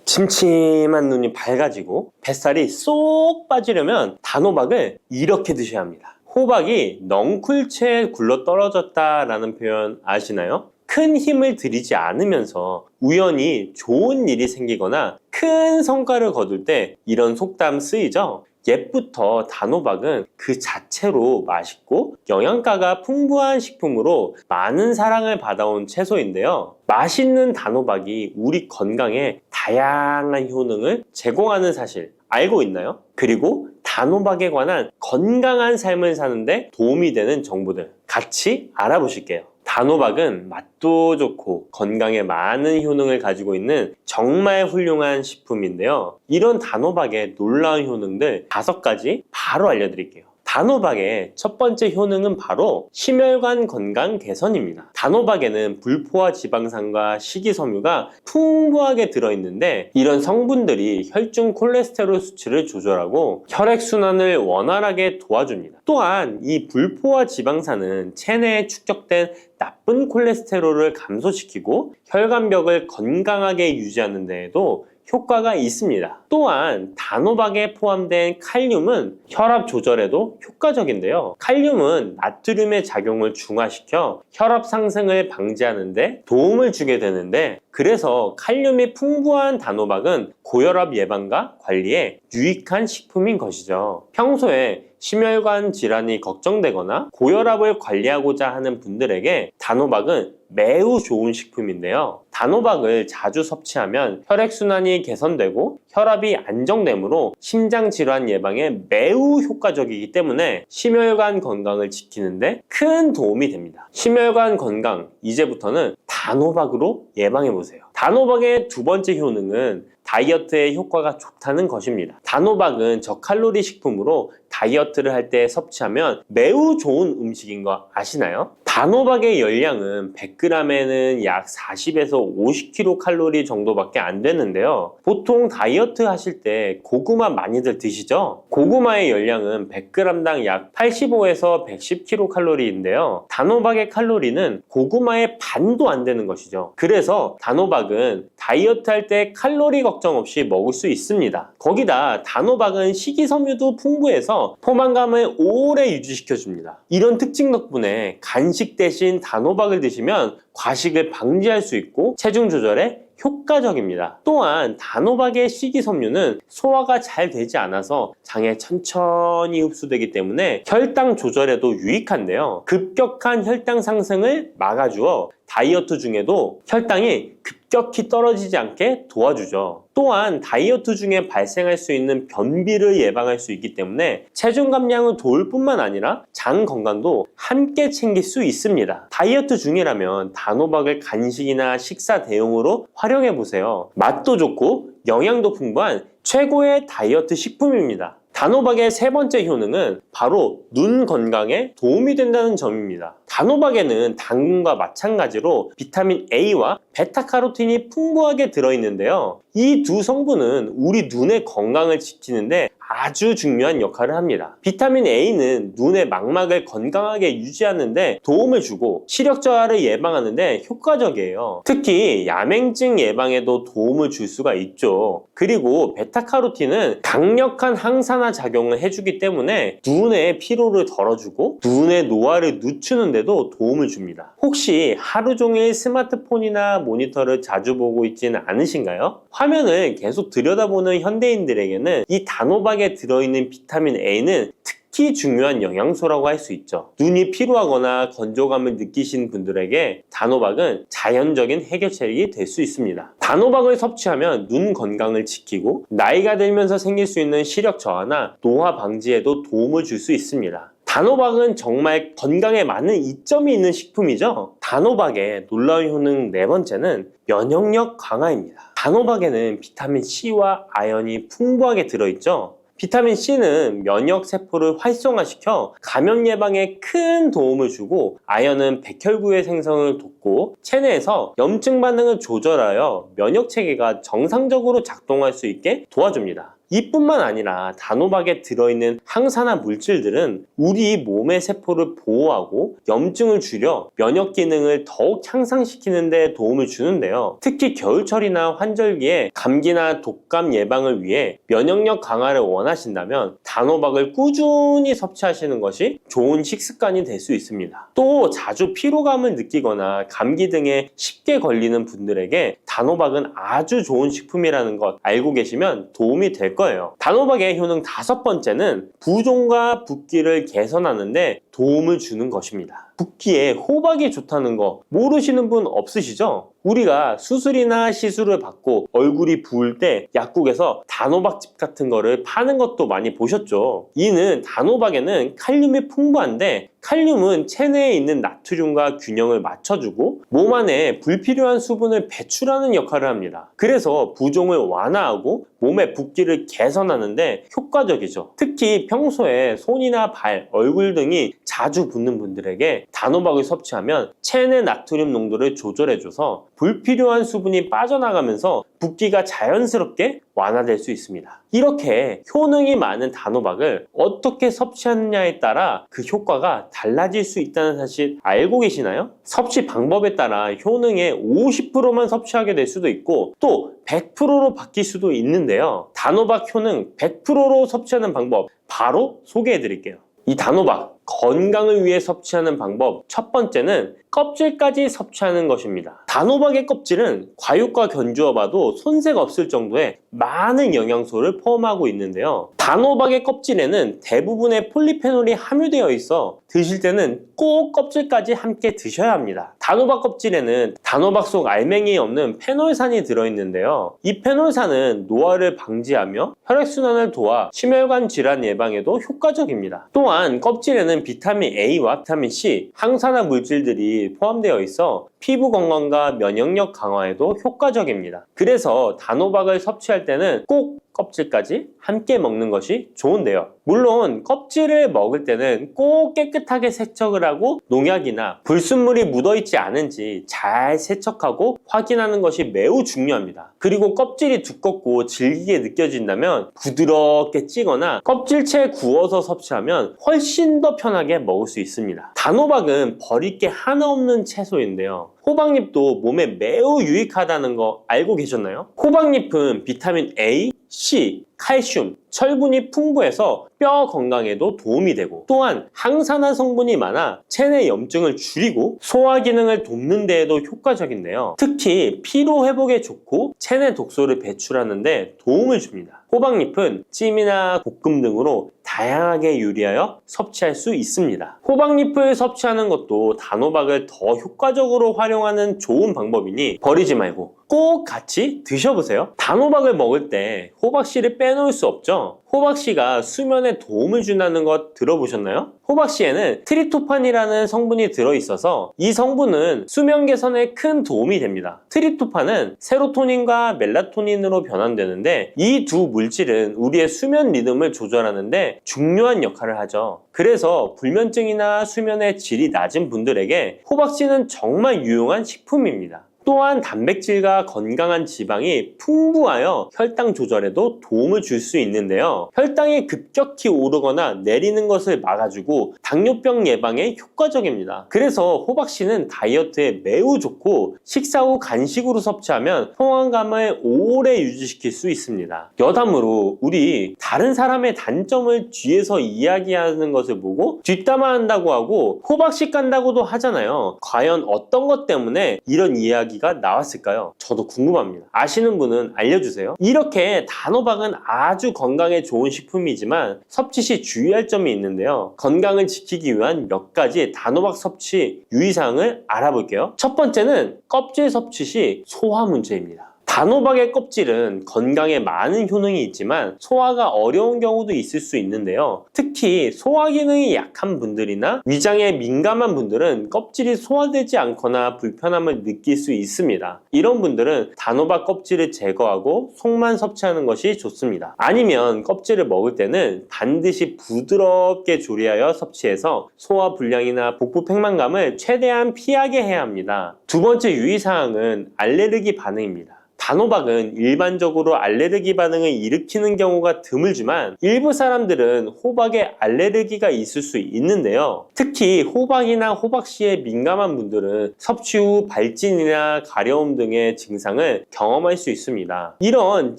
침침한 눈이 밝아지고 뱃살이 쏙 빠지려면 단호박을 이렇게 드셔야 합니다. 호박이 넝쿨채에 굴러 떨어졌다라는 표현 아시나요? 큰 힘을 들이지 않으면서 우연히 좋은 일이 생기거나 큰 성과를 거둘 때 이런 속담 쓰이죠? 옛부터 단호박은 그 자체로 맛있고 영양가가 풍부한 식품으로 많은 사랑을 받아온 채소인데요. 맛있는 단호박이 우리 건강에 다양한 효능을 제공하는 사실 알고 있나요? 그리고 단호박에 관한 건강한 삶을 사는데 도움이 되는 정보들 같이 알아보실게요. 단호박은 맛도 좋고 건강에 많은 효능을 가지고 있는 정말 훌륭한 식품인데요. 이런 단호박의 놀라운 효능들 5가지 바로 알려드릴게요. 단호박의 첫 번째 효능은 바로 심혈관 건강 개선입니다. 단호박에는 불포화 지방산과 식이섬유가 풍부하게 들어있는데 이런 성분들이 혈중 콜레스테롤 수치를 조절하고 혈액순환을 원활하게 도와줍니다. 또한 이 불포화 지방산은 체내에 축적된 나쁜 콜레스테롤을 감소시키고 혈관벽을 건강하게 유지하는 데에도 효과가 있습니다. 또한 단호박에 포함된 칼륨은 혈압 조절에도 효과적인데요. 칼륨은 나트륨의 작용을 중화시켜 혈압 상승을 방지하는 데 도움을 주게 되는데, 그래서 칼륨이 풍부한 단호박은 고혈압 예방과 관리에 유익한 식품인 것이죠. 평소에 심혈관 질환이 걱정되거나 고혈압을 관리하고자 하는 분들에게 단호박은 매우 좋은 식품인데요. 단호박을 자주 섭취하면 혈액순환이 개선되고 혈압이 안정되므로 심장질환 예방에 매우 효과적이기 때문에 심혈관 건강을 지키는데 큰 도움이 됩니다. 심혈관 건강, 이제부터는 단호박으로 예방해보세요. 단호박의 두 번째 효능은 다이어트에 효과가 좋다는 것입니다. 단호박은 저칼로리 식품으로 다이어트를 할 때 섭취하면 매우 좋은 음식인 거 아시나요? 단호박의 열량은 100g에는 약 40에서 50kcal 정도밖에 안 되는데요. 보통 다이어트 하실 때 고구마 많이들 드시죠? 고구마의 열량은 100g당 약 85에서 110kcal인데요. 단호박의 칼로리는 고구마의 반도 안 되는 것이죠. 그래서 단호박은 다이어트 할 때 칼로리 걱정 없이 먹을 수 있습니다. 거기다 단호박은 식이섬유도 풍부해서 포만감을 오래 유지시켜줍니다. 이런 특징 덕분에 간식 대신 단호박을 드시면 과식을 방지할 수 있고 체중 조절에 효과적입니다. 또한 단호박의 식이섬유는 소화가 잘 되지 않아서 장에 천천히 흡수되기 때문에 혈당 조절에도 유익한데요. 급격한 혈당 상승을 막아주어 다이어트 중에도 혈당이 급격히 떨어지지 않게 도와주죠. 또한 다이어트 중에 발생할 수 있는 변비를 예방할 수 있기 때문에 체중 감량을 도울 뿐만 아니라 장 건강도 함께 챙길 수 있습니다. 다이어트 중이라면 단호박을 간식이나 식사 대용으로 활용해보세요. 맛도 좋고 영양도 풍부한 최고의 다이어트 식품입니다. 단호박의 세 번째 효능은 바로 눈 건강에 도움이 된다는 점입니다. 단호박에는 당근과 마찬가지로 비타민 A와 베타카로틴이 풍부하게 들어있는데요. 이 두 성분은 우리 눈의 건강을 지키는데 아주 중요한 역할을 합니다. 비타민 A는 눈의 망막을 건강하게 유지하는데 도움을 주고 시력 저하를 예방하는데 효과적이에요. 특히 야맹증 예방에도 도움을 줄 수가 있죠. 그리고 베타카로틴은 강력한 항산화 작용을 해주기 때문에 눈의 피로를 덜어주고 눈의 노화를 늦추는 데도 도움을 줍니다. 혹시 하루 종일 스마트폰이나 모니터를 자주 보고 있지는 않으신가요? 화면을 계속 들여다보는 현대인들에게는 이 단호박에 들어있는 비타민 A는 특히 중요한 영양소라고 할 수 있죠. 눈이 피로하거나 건조감을 느끼신 분들에게 단호박은 자연적인 해결책이 될 수 있습니다. 단호박을 섭취하면 눈 건강을 지키고 나이가 들면서 생길 수 있는 시력 저하나 노화 방지에도 도움을 줄 수 있습니다. 단호박은 정말 건강에 많은 이점이 있는 식품이죠. 단호박의 놀라운 효능 네 번째는 면역력 강화입니다. 단호박에는 비타민 C와 아연이 풍부하게 들어있죠. 비타민 C는 면역 세포를 활성화시켜 감염 예방에 큰 도움을 주고 아연은 백혈구의 생성을 돕고 체내에서 염증 반응을 조절하여 면역 체계가 정상적으로 작동할 수 있게 도와줍니다. 이뿐만 아니라 단호박에 들어있는 항산화 물질들은 우리 몸의 세포를 보호하고 염증을 줄여 면역 기능을 더욱 향상시키는 데 도움을 주는데요. 특히 겨울철이나 환절기에 감기나 독감 예방을 위해 면역력 강화를 원하신다면 단호박을 꾸준히 섭취하시는 것이 좋은 식습관이 될 수 있습니다. 또 자주 피로감을 느끼거나 감기 등에 쉽게 걸리는 분들에게 단호박은 아주 좋은 식품이라는 것 알고 계시면 도움이 될 거예요. 단호박의 효능 다섯 번째는 부종과 붓기를 개선하는데 도움을 주는 것입니다. 붓기에 호박이 좋다는 거 모르시는 분 없으시죠? 우리가 수술이나 시술을 받고 얼굴이 부을 때 약국에서 단호박즙 같은 거를 파는 것도 많이 보셨죠? 이는 단호박에는 칼륨이 풍부한데 칼륨은 체내에 있는 나트륨과 균형을 맞춰주고 몸 안에 불필요한 수분을 배출하는 역할을 합니다. 그래서 부종을 완화하고 몸의 붓기를 개선하는데 효과적이죠. 특히 평소에 손이나 발, 얼굴 등이 자주 붓는 분들에게 단호박을 섭취하면 체내 나트륨 농도를 조절해줘서 불필요한 수분이 빠져나가면서 붓기가 자연스럽게 완화될 수 있습니다. 이렇게 효능이 많은 단호박을 어떻게 섭취하느냐에 따라 그 효과가 달라질 수 있다는 사실 알고 계시나요? 섭취 방법에 따라 효능의 50%만 섭취하게 될 수도 있고 또 100%로 바뀔 수도 있는데요. 단호박 효능 100%로 섭취하는 방법 바로 소개해 드릴게요. 이 단호박 건강을 위해 섭취하는 방법 첫 번째는 껍질까지 섭취하는 것입니다. 단호박의 껍질은 과육과 견주어 봐도 손색 없을 정도의 많은 영양소를 포함하고 있는데요. 단호박의 껍질에는 대부분의 폴리페놀이 함유되어 있어 드실 때는 꼭 껍질까지 함께 드셔야 합니다. 단호박 껍질에는 단호박 속 알맹이에 없는 페놀산이 들어있는데요. 이 페놀산은 노화를 방지하며 혈액순환을 도와 심혈관 질환 예방에도 효과적입니다. 또한 껍질에는 비타민 A와 비타민 C, 항산화 물질들이 포함되어 있어 피부 건강과 면역력 강화에도 효과적입니다. 그래서 단호박을 섭취할 때는 꼭 껍질까지 함께 먹는 것이 좋은데요. 물론 껍질을 먹을 때는 꼭 깨끗하게 세척을 하고 농약이나 불순물이 묻어있지 않은지 잘 세척하고 확인하는 것이 매우 중요합니다. 그리고 껍질이 두껍고 질기게 느껴진다면 부드럽게 찌거나 껍질째 구워서 섭취하면 훨씬 더 편하게 먹을 수 있습니다. 단호박은 버릴 게 하나 없는 채소인데요. 호박잎도 몸에 매우 유익하다는 거 알고 계셨나요? 호박잎은 비타민 A, C, 칼슘, 철분이 풍부해서 뼈 건강에도 도움이 되고 또한 항산화 성분이 많아 체내 염증을 줄이고 소화 기능을 돕는 데에도 효과적인데요. 특히 피로 회복에 좋고 체내 독소를 배출하는 데 도움을 줍니다. 호박잎은 찜이나 볶음 등으로 다양하게 요리하여 섭취할 수 있습니다. 호박잎을 섭취하는 것도 단호박을 더 효과적으로 활용하는 좋은 방법이니 버리지 말고 꼭 같이 드셔보세요. 단호박을 먹을 때 호박씨를 빼놓을 수 없죠. 호박씨가 수면에 도움을 준다는 것 들어보셨나요? 호박씨에는 트립토판이라는 성분이 들어있어서 이 성분은 수면 개선에 큰 도움이 됩니다. 트립토판은 세로토닌과 멜라토닌으로 변환되는데 이 두 물질은 우리의 수면 리듬을 조절하는데 중요한 역할을 하죠. 그래서 불면증이나 수면의 질이 낮은 분들에게 호박씨는 정말 유용한 식품입니다. 또한 단백질과 건강한 지방이 풍부하여 혈당 조절에도 도움을 줄 수 있는데요. 혈당이 급격히 오르거나 내리는 것을 막아주고 당뇨병 예방에 효과적입니다. 그래서 호박씨는 다이어트에 매우 좋고 식사 후 간식으로 섭취하면 포만감을 오래 유지시킬 수 있습니다. 여담으로 우리 다른 사람의 단점을 뒤에서 이야기하는 것을 보고 뒷담화한다고 하고 호박씨 깐다고도 하잖아요. 과연 어떤 것 때문에 이런 이야기가 나왔을까요? 저도 궁금합니다. 아시는 분은 알려주세요. 이렇게 단호박은 아주 건강에 좋은 식품이지만 섭취 시 주의할 점이 있는데요. 건강을 지키기 위한 몇 가지 단호박 섭취 유의사항을 알아볼게요. 첫 번째는 껍질 섭취 시 소화 문제입니다. 단호박의 껍질은 건강에 많은 효능이 있지만 소화가 어려운 경우도 있을 수 있는데요. 특히 소화 기능이 약한 분들이나 위장에 민감한 분들은 껍질이 소화되지 않거나 불편함을 느낄 수 있습니다. 이런 분들은 단호박 껍질을 제거하고 속만 섭취하는 것이 좋습니다. 아니면 껍질을 먹을 때는 반드시 부드럽게 조리하여 섭취해서 소화 불량이나 복부 팽만감을 최대한 피하게 해야 합니다. 두 번째 유의사항은 알레르기 반응입니다. 단호박은 일반적으로 알레르기 반응을 일으키는 경우가 드물지만 일부 사람들은 호박에 알레르기가 있을 수 있는데요. 특히 호박이나 호박씨에 민감한 분들은 섭취 후 발진이나 가려움 등의 증상을 경험할 수 있습니다. 이런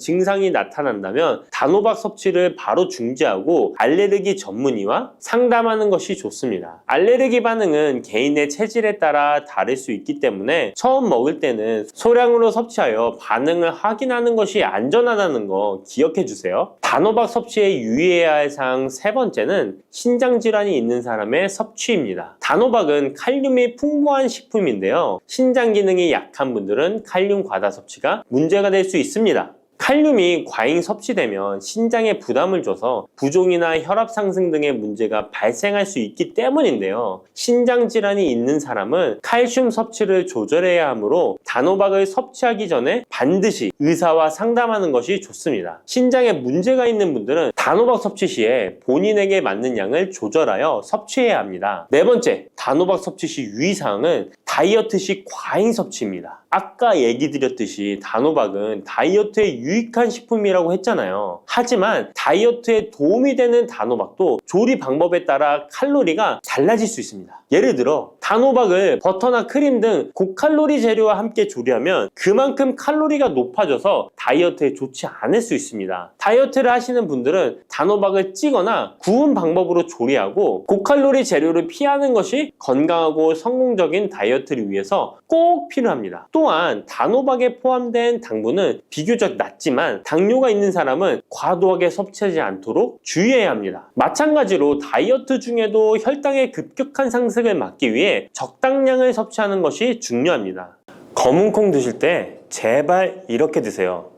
증상이 나타난다면 단호박 섭취를 바로 중지하고 알레르기 전문의와 상담하는 것이 좋습니다. 알레르기 반응은 개인의 체질에 따라 다를 수 있기 때문에 처음 먹을 때는 소량으로 섭취하여 반응을 확인하는 것이 안전하다는 거 기억해 주세요. 단호박 섭취에 유의해야 할 사항 세 번째는 신장 질환이 있는 사람의 섭취입니다. 단호박은 칼륨이 풍부한 식품인데요. 신장 기능이 약한 분들은 칼륨 과다 섭취가 문제가 될 수 있습니다. 칼륨이 과잉 섭취되면 신장에 부담을 줘서 부종이나 혈압 상승 등의 문제가 발생할 수 있기 때문인데요. 신장 질환이 있는 사람은 칼슘 섭취를 조절해야 하므로 단호박을 섭취하기 전에 반드시 의사와 상담하는 것이 좋습니다. 신장에 문제가 있는 분들은 단호박 섭취 시에 본인에게 맞는 양을 조절하여 섭취해야 합니다. 네 번째, 단호박 섭취 시 유의사항은 다이어트 시 과잉 섭취입니다. 아까 얘기 드렸듯이 단호박은 다이어트에 유익한 식품이라고 했잖아요. 하지만 다이어트에 도움이 되는 단호박도 조리 방법에 따라 칼로리가 달라질 수 있습니다. 예를 들어 단호박을 버터나 크림 등 고칼로리 재료와 함께 조리하면 그만큼 칼로리가 높아져서 다이어트에 좋지 않을 수 있습니다. 다이어트를 하시는 분들은 단호박을 찌거나 구운 방법으로 조리하고 고칼로리 재료를 피하는 것이 건강하고 성공적인 다이어트를 위해서 꼭 필요합니다. 또한 단호박에 포함된 당분은 비교적 낮지만 당뇨가 있는 사람은 과도하게 섭취하지 않도록 주의해야 합니다. 마찬가지로 다이어트 중에도 혈당의 급격한 상승을 막기 위해 적당량을 섭취하는 것이 중요합니다. 검은콩 드실 때 제발 이렇게 드세요.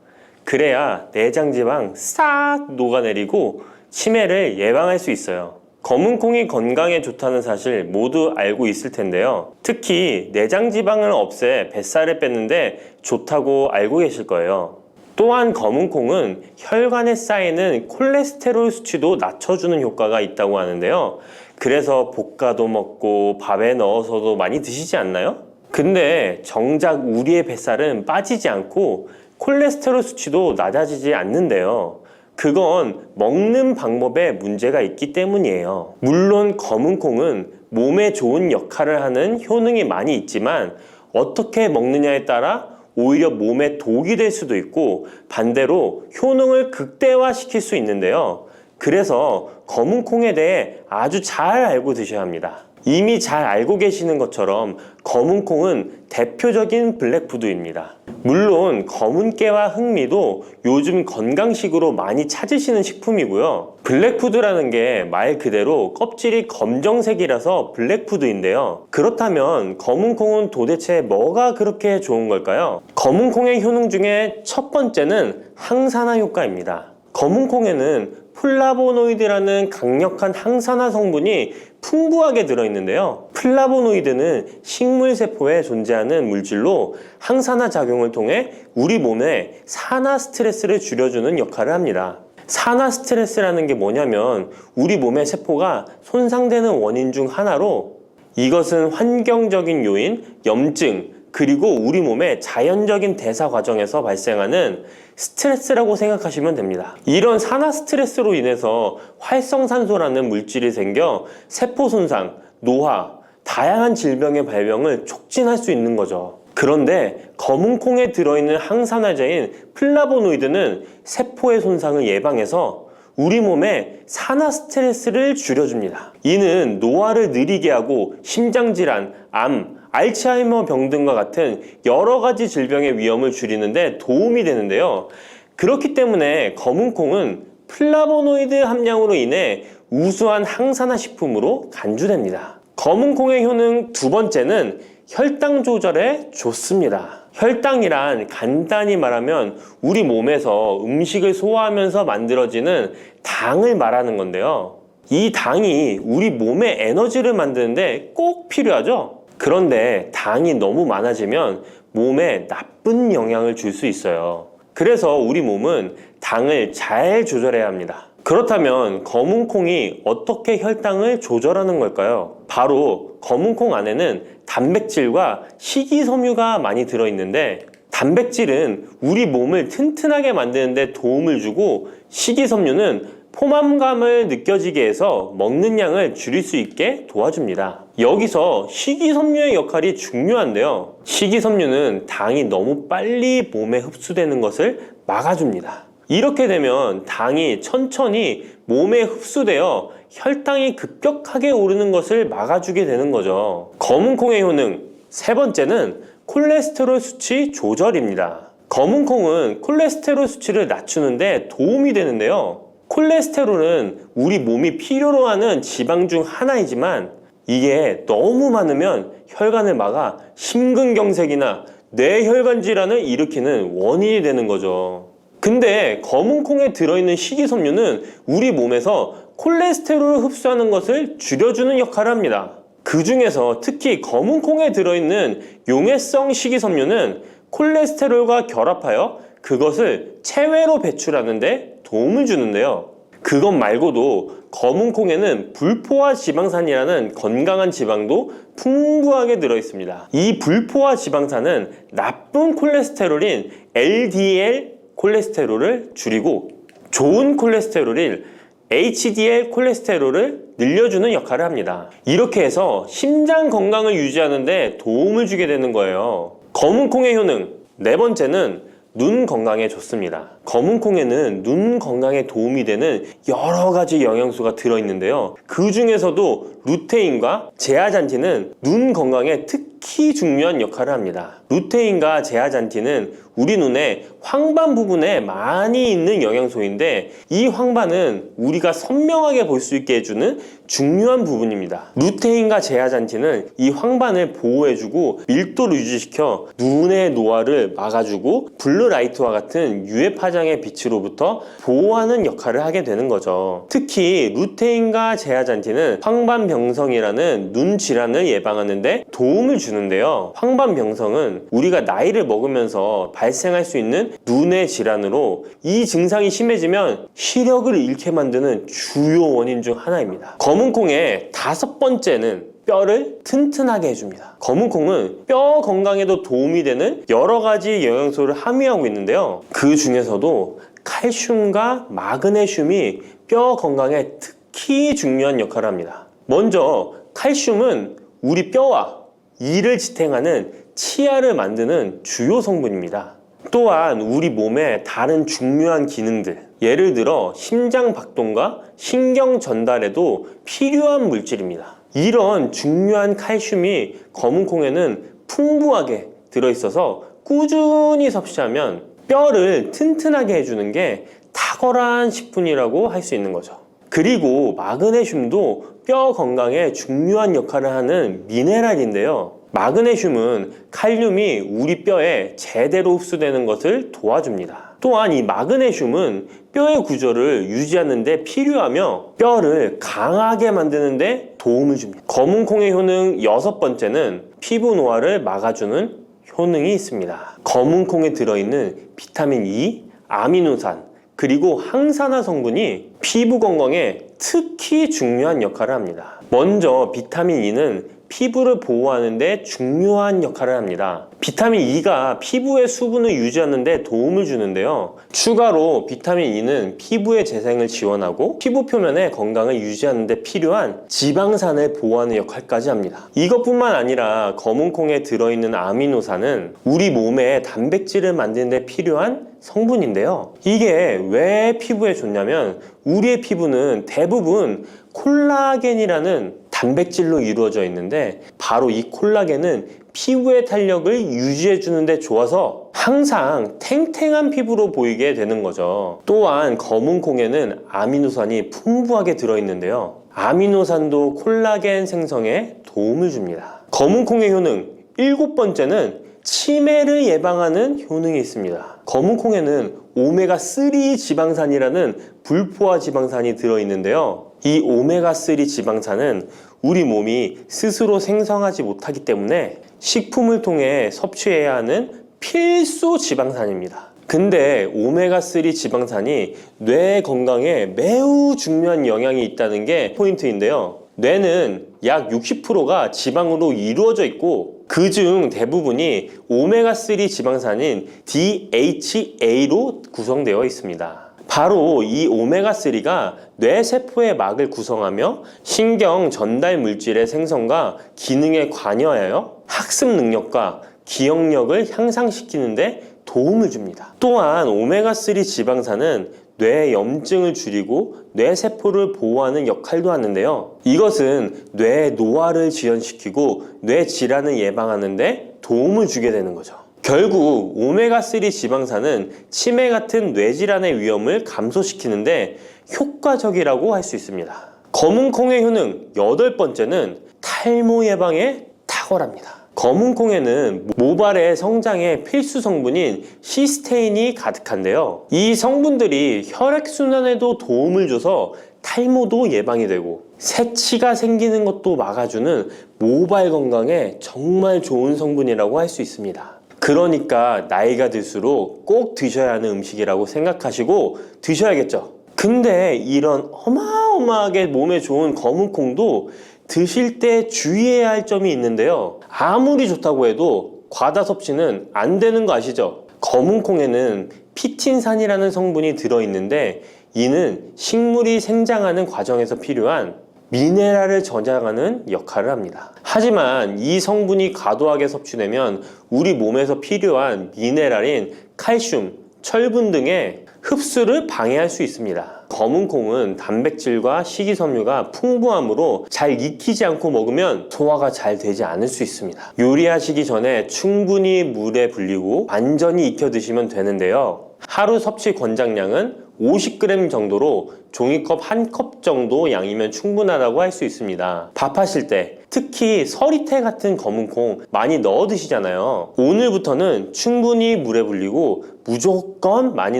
그래야 내장 지방 싹 녹아내리고 치매를 예방할 수 있어요. 검은콩이 건강에 좋다는 사실 모두 알고 있을 텐데요. 특히 내장 지방을 없애 뱃살을 뺐는데 좋다고 알고 계실 거예요. 또한 검은콩은 혈관에 쌓이는 콜레스테롤 수치도 낮춰주는 효과가 있다고 하는데요. 그래서 볶아도 먹고 밥에 넣어서도 많이 드시지 않나요? 근데 정작 우리의 뱃살은 빠지지 않고 콜레스테롤 수치도 낮아지지 않는데요. 그건 먹는 방법에 문제가 있기 때문이에요. 물론 검은콩은 몸에 좋은 역할을 하는 효능이 많이 있지만 어떻게 먹느냐에 따라 오히려 몸에 독이 될 수도 있고 반대로 효능을 극대화시킬 수 있는데요. 그래서 검은콩에 대해 아주 잘 알고 드셔야 합니다. 이미 잘 알고 계시는 것처럼 검은콩은 대표적인 블랙푸드입니다. 물론 검은깨와 흑미도 요즘 건강식으로 많이 찾으시는 식품이고요. 블랙푸드라는 게 말 그대로 껍질이 검정색이라서 블랙푸드인데요. 그렇다면 검은콩은 도대체 뭐가 그렇게 좋은 걸까요? 검은콩의 효능 중에 첫 번째는 항산화 효과입니다. 검은콩에는 플라보노이드라는 강력한 항산화 성분이 풍부하게 들어있는데요. 플라보노이드는 식물세포에 존재하는 물질로 항산화 작용을 통해 우리 몸에 산화 스트레스를 줄여주는 역할을 합니다. 산화 스트레스라는 게 뭐냐면 우리 몸의 세포가 손상되는 원인 중 하나로 이것은 환경적인 요인, 염증, 그리고 우리 몸의 자연적인 대사 과정에서 발생하는 스트레스라고 생각하시면 됩니다. 이런 산화 스트레스로 인해서 활성산소라는 물질이 생겨 세포 손상, 노화, 다양한 질병의 발병을 촉진할 수 있는 거죠. 그런데 검은콩에 들어있는 항산화제인 플라보노이드는 세포의 손상을 예방해서 우리 몸에 산화 스트레스를 줄여줍니다. 이는 노화를 느리게 하고 심장질환, 암, 알츠하이머 병 등과 같은 여러 가지 질병의 위험을 줄이는데 도움이 되는데요. 그렇기 때문에 검은콩은 플라보노이드 함량으로 인해 우수한 항산화 식품으로 간주됩니다. 검은콩의 효능 두 번째는 혈당 조절에 좋습니다. 혈당이란 간단히 말하면 우리 몸에서 음식을 소화하면서 만들어지는 당을 말하는 건데요. 이 당이 우리 몸의 에너지를 만드는데 꼭 필요하죠. 그런데 당이 너무 많아지면 몸에 나쁜 영향을 줄 수 있어요. 그래서 우리 몸은 당을 잘 조절해야 합니다. 그렇다면 검은콩이 어떻게 혈당을 조절하는 걸까요? 바로 검은콩 안에는 단백질과 식이섬유가 많이 들어있는데, 단백질은 우리 몸을 튼튼하게 만드는 데 도움을 주고, 식이섬유는 포만감을 느껴지게 해서 먹는 양을 줄일 수 있게 도와줍니다. 여기서 식이섬유의 역할이 중요한데요. 식이섬유는 당이 너무 빨리 몸에 흡수되는 것을 막아줍니다. 이렇게 되면 당이 천천히 몸에 흡수되어 혈당이 급격하게 오르는 것을 막아주게 되는 거죠. 검은콩의 효능 세 번째는 콜레스테롤 수치 조절입니다. 검은콩은 콜레스테롤 수치를 낮추는데 도움이 되는데요. 콜레스테롤은 우리 몸이 필요로 하는 지방 중 하나이지만 이게 너무 많으면 혈관을 막아 심근경색이나 뇌혈관 질환을 일으키는 원인이 되는 거죠. 근데 검은콩에 들어있는 식이섬유는 우리 몸에서 콜레스테롤을 흡수하는 것을 줄여주는 역할을 합니다. 그 중에서 특히 검은콩에 들어있는 용해성 식이섬유는 콜레스테롤과 결합하여 그것을 체외로 배출하는데 도움을 주는데요. 그것 말고도 검은콩에는 불포화 지방산이라는 건강한 지방도 풍부하게 들어있습니다. 이 불포화 지방산은 나쁜 콜레스테롤인 LDL 콜레스테롤을 줄이고 좋은 콜레스테롤인 HDL 콜레스테롤을 늘려주는 역할을 합니다. 이렇게 해서 심장 건강을 유지하는 데 도움을 주게 되는 거예요. 검은콩의 효능 네 번째는 눈 건강에 좋습니다. 검은콩에는 눈 건강에 도움이 되는 여러 가지 영양소가 들어있는데요. 그 중에서도 루테인과 제아잔틴은 눈 건강에 특히 중요한 역할을 합니다. 루테인과 제아잔틴은 우리 눈의 황반 부분에 많이 있는 영양소인데, 이 황반은 우리가 선명하게 볼 수 있게 해주는 중요한 부분입니다. 루테인과 제아잔틴은 이 황반을 보호해주고 밀도를 유지시켜 눈의 노화를 막아주고 블루라이트와 같은 유해 파장의 빛으로부터 보호하는 역할을 하게 되는 거죠. 특히 루테인과 제아잔틴은 황반병성이라는 눈 질환을 예방하는 데 도움을 주는데요. 황반병성은 우리가 나이를 먹으면서 발생할 수 있는 눈의 질환으로, 이 증상이 심해지면 시력을 잃게 만드는 주요 원인 중 하나입니다. 검은콩의 다섯 번째는 뼈를 튼튼하게 해줍니다. 검은콩은 뼈 건강에도 도움이 되는 여러 가지 영양소를 함유하고 있는데요. 그 중에서도 칼슘과 마그네슘이 뼈 건강에 특히 중요한 역할을 합니다. 먼저 칼슘은 우리 뼈와 이를 지탱하는 치아를 만드는 주요 성분입니다. 또한 우리 몸의 다른 중요한 기능들, 예를 들어 심장 박동과 신경 전달에도 필요한 물질입니다. 이런 중요한 칼슘이 검은콩에는 풍부하게 들어있어서 꾸준히 섭취하면 뼈를 튼튼하게 해주는 게 탁월한 식품이라고 할 수 있는 거죠. 그리고 마그네슘도 뼈 건강에 중요한 역할을 하는 미네랄인데요. 마그네슘은 칼륨이 우리 뼈에 제대로 흡수되는 것을 도와줍니다. 또한 이 마그네슘은 뼈의 구조를 유지하는 데 필요하며 뼈를 강하게 만드는 데 도움을 줍니다. 검은콩의 효능 여섯 번째는 피부 노화를 막아주는 효능이 있습니다. 검은콩에 들어있는 비타민 E, 아미노산, 그리고 항산화 성분이 피부 건강에 특히 중요한 역할을 합니다. 먼저 비타민 E는 피부를 보호하는 데 중요한 역할을 합니다. 비타민 E가 피부의 수분을 유지하는 데 도움을 주는데요. 추가로 비타민 E는 피부의 재생을 지원하고 피부 표면의 건강을 유지하는 데 필요한 지방산을 보호하는 역할까지 합니다. 이것뿐만 아니라 검은콩에 들어있는 아미노산은 우리 몸에 단백질을 만드는 데 필요한 성분인데요. 이게 왜 피부에 좋냐면 우리의 피부는 대부분 콜라겐이라는 단백질로 이루어져 있는데 바로 이 콜라겐은 피부의 탄력을 유지해 주는데 좋아서 항상 탱탱한 피부로 보이게 되는 거죠. 또한 검은콩에는 아미노산이 풍부하게 들어있는데요. 아미노산도 콜라겐 생성에 도움을 줍니다. 검은콩의 효능 7번째는 치매를 예방하는 효능이 있습니다. 검은콩에는 오메가3 지방산이라는 불포화 지방산이 들어있는데요. 이 오메가3 지방산은 우리 몸이 스스로 생성하지 못하기 때문에 식품을 통해 섭취해야 하는 필수 지방산입니다. 근데 오메가3 지방산이 뇌 건강에 매우 중요한 영향이 있다는 게 포인트인데요. 뇌는 약 60%가 지방으로 이루어져 있고 그중 대부분이 오메가3 지방산인 DHA로 구성되어 있습니다. 바로 이 오메가3가 뇌세포의 막을 구성하며 신경 전달 물질의 생성과 기능에 관여하여 학습 능력과 기억력을 향상시키는 데 도움을 줍니다. 또한 오메가3 지방산은 뇌 염증을 줄이고 뇌세포를 보호하는 역할도 하는데요. 이것은 뇌 노화를 지연시키고 뇌 질환을 예방하는 데 도움을 주게 되는 거죠. 결국 오메가3 지방산은 치매 같은 뇌질환의 위험을 감소시키는데 효과적이라고 할 수 있습니다. 검은콩의 효능 8번째는 탈모 예방에 탁월합니다. 검은콩에는 모발의 성장에 필수 성분인 시스테인이 가득한데요. 이 성분들이 혈액순환에도 도움을 줘서 탈모도 예방이 되고 새치가 생기는 것도 막아주는 모발 건강에 정말 좋은 성분이라고 할 수 있습니다. 그러니까 나이가 들수록 꼭 드셔야 하는 음식이라고 생각하시고 드셔야겠죠. 근데 이런 어마어마하게 몸에 좋은 검은콩도 드실 때 주의해야 할 점이 있는데요. 아무리 좋다고 해도 과다 섭취는 안 되는 거 아시죠? 검은콩에는 피틴산이라는 성분이 들어있는데 이는 식물이 생장하는 과정에서 필요한 미네랄을 저장하는 역할을 합니다. 하지만 이 성분이 과도하게 섭취되면 우리 몸에서 필요한 미네랄인 칼슘, 철분 등의 흡수를 방해할 수 있습니다. 검은콩은 단백질과 식이섬유가 풍부하므로 잘 익히지 않고 먹으면 소화가 잘 되지 않을 수 있습니다. 요리하시기 전에 충분히 물에 불리고 완전히 익혀 드시면 되는데요. 하루 섭취 권장량은 50g 정도로 종이컵 1컵 정도 양이면 충분하다고 할 수 있습니다. 밥하실 때 특히 서리태 같은 검은콩 많이 넣어 드시잖아요. 오늘부터는 충분히 물에 불리고 무조건 많이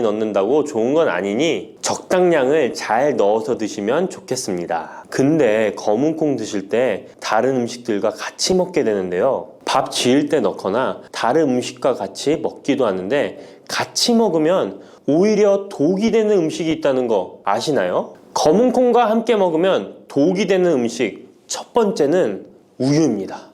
넣는다고 좋은 건 아니니 적당량을 잘 넣어서 드시면 좋겠습니다. 근데 검은콩 드실 때 다른 음식들과 같이 먹게 되는데요. 밥 지을 때 넣거나 다른 음식과 같이 먹기도 하는데 같이 먹으면 오히려 독이 되는 음식이 있다는 거 아시나요? 검은콩과 함께 먹으면 독이 되는 음식 첫 번째는 우유입니다.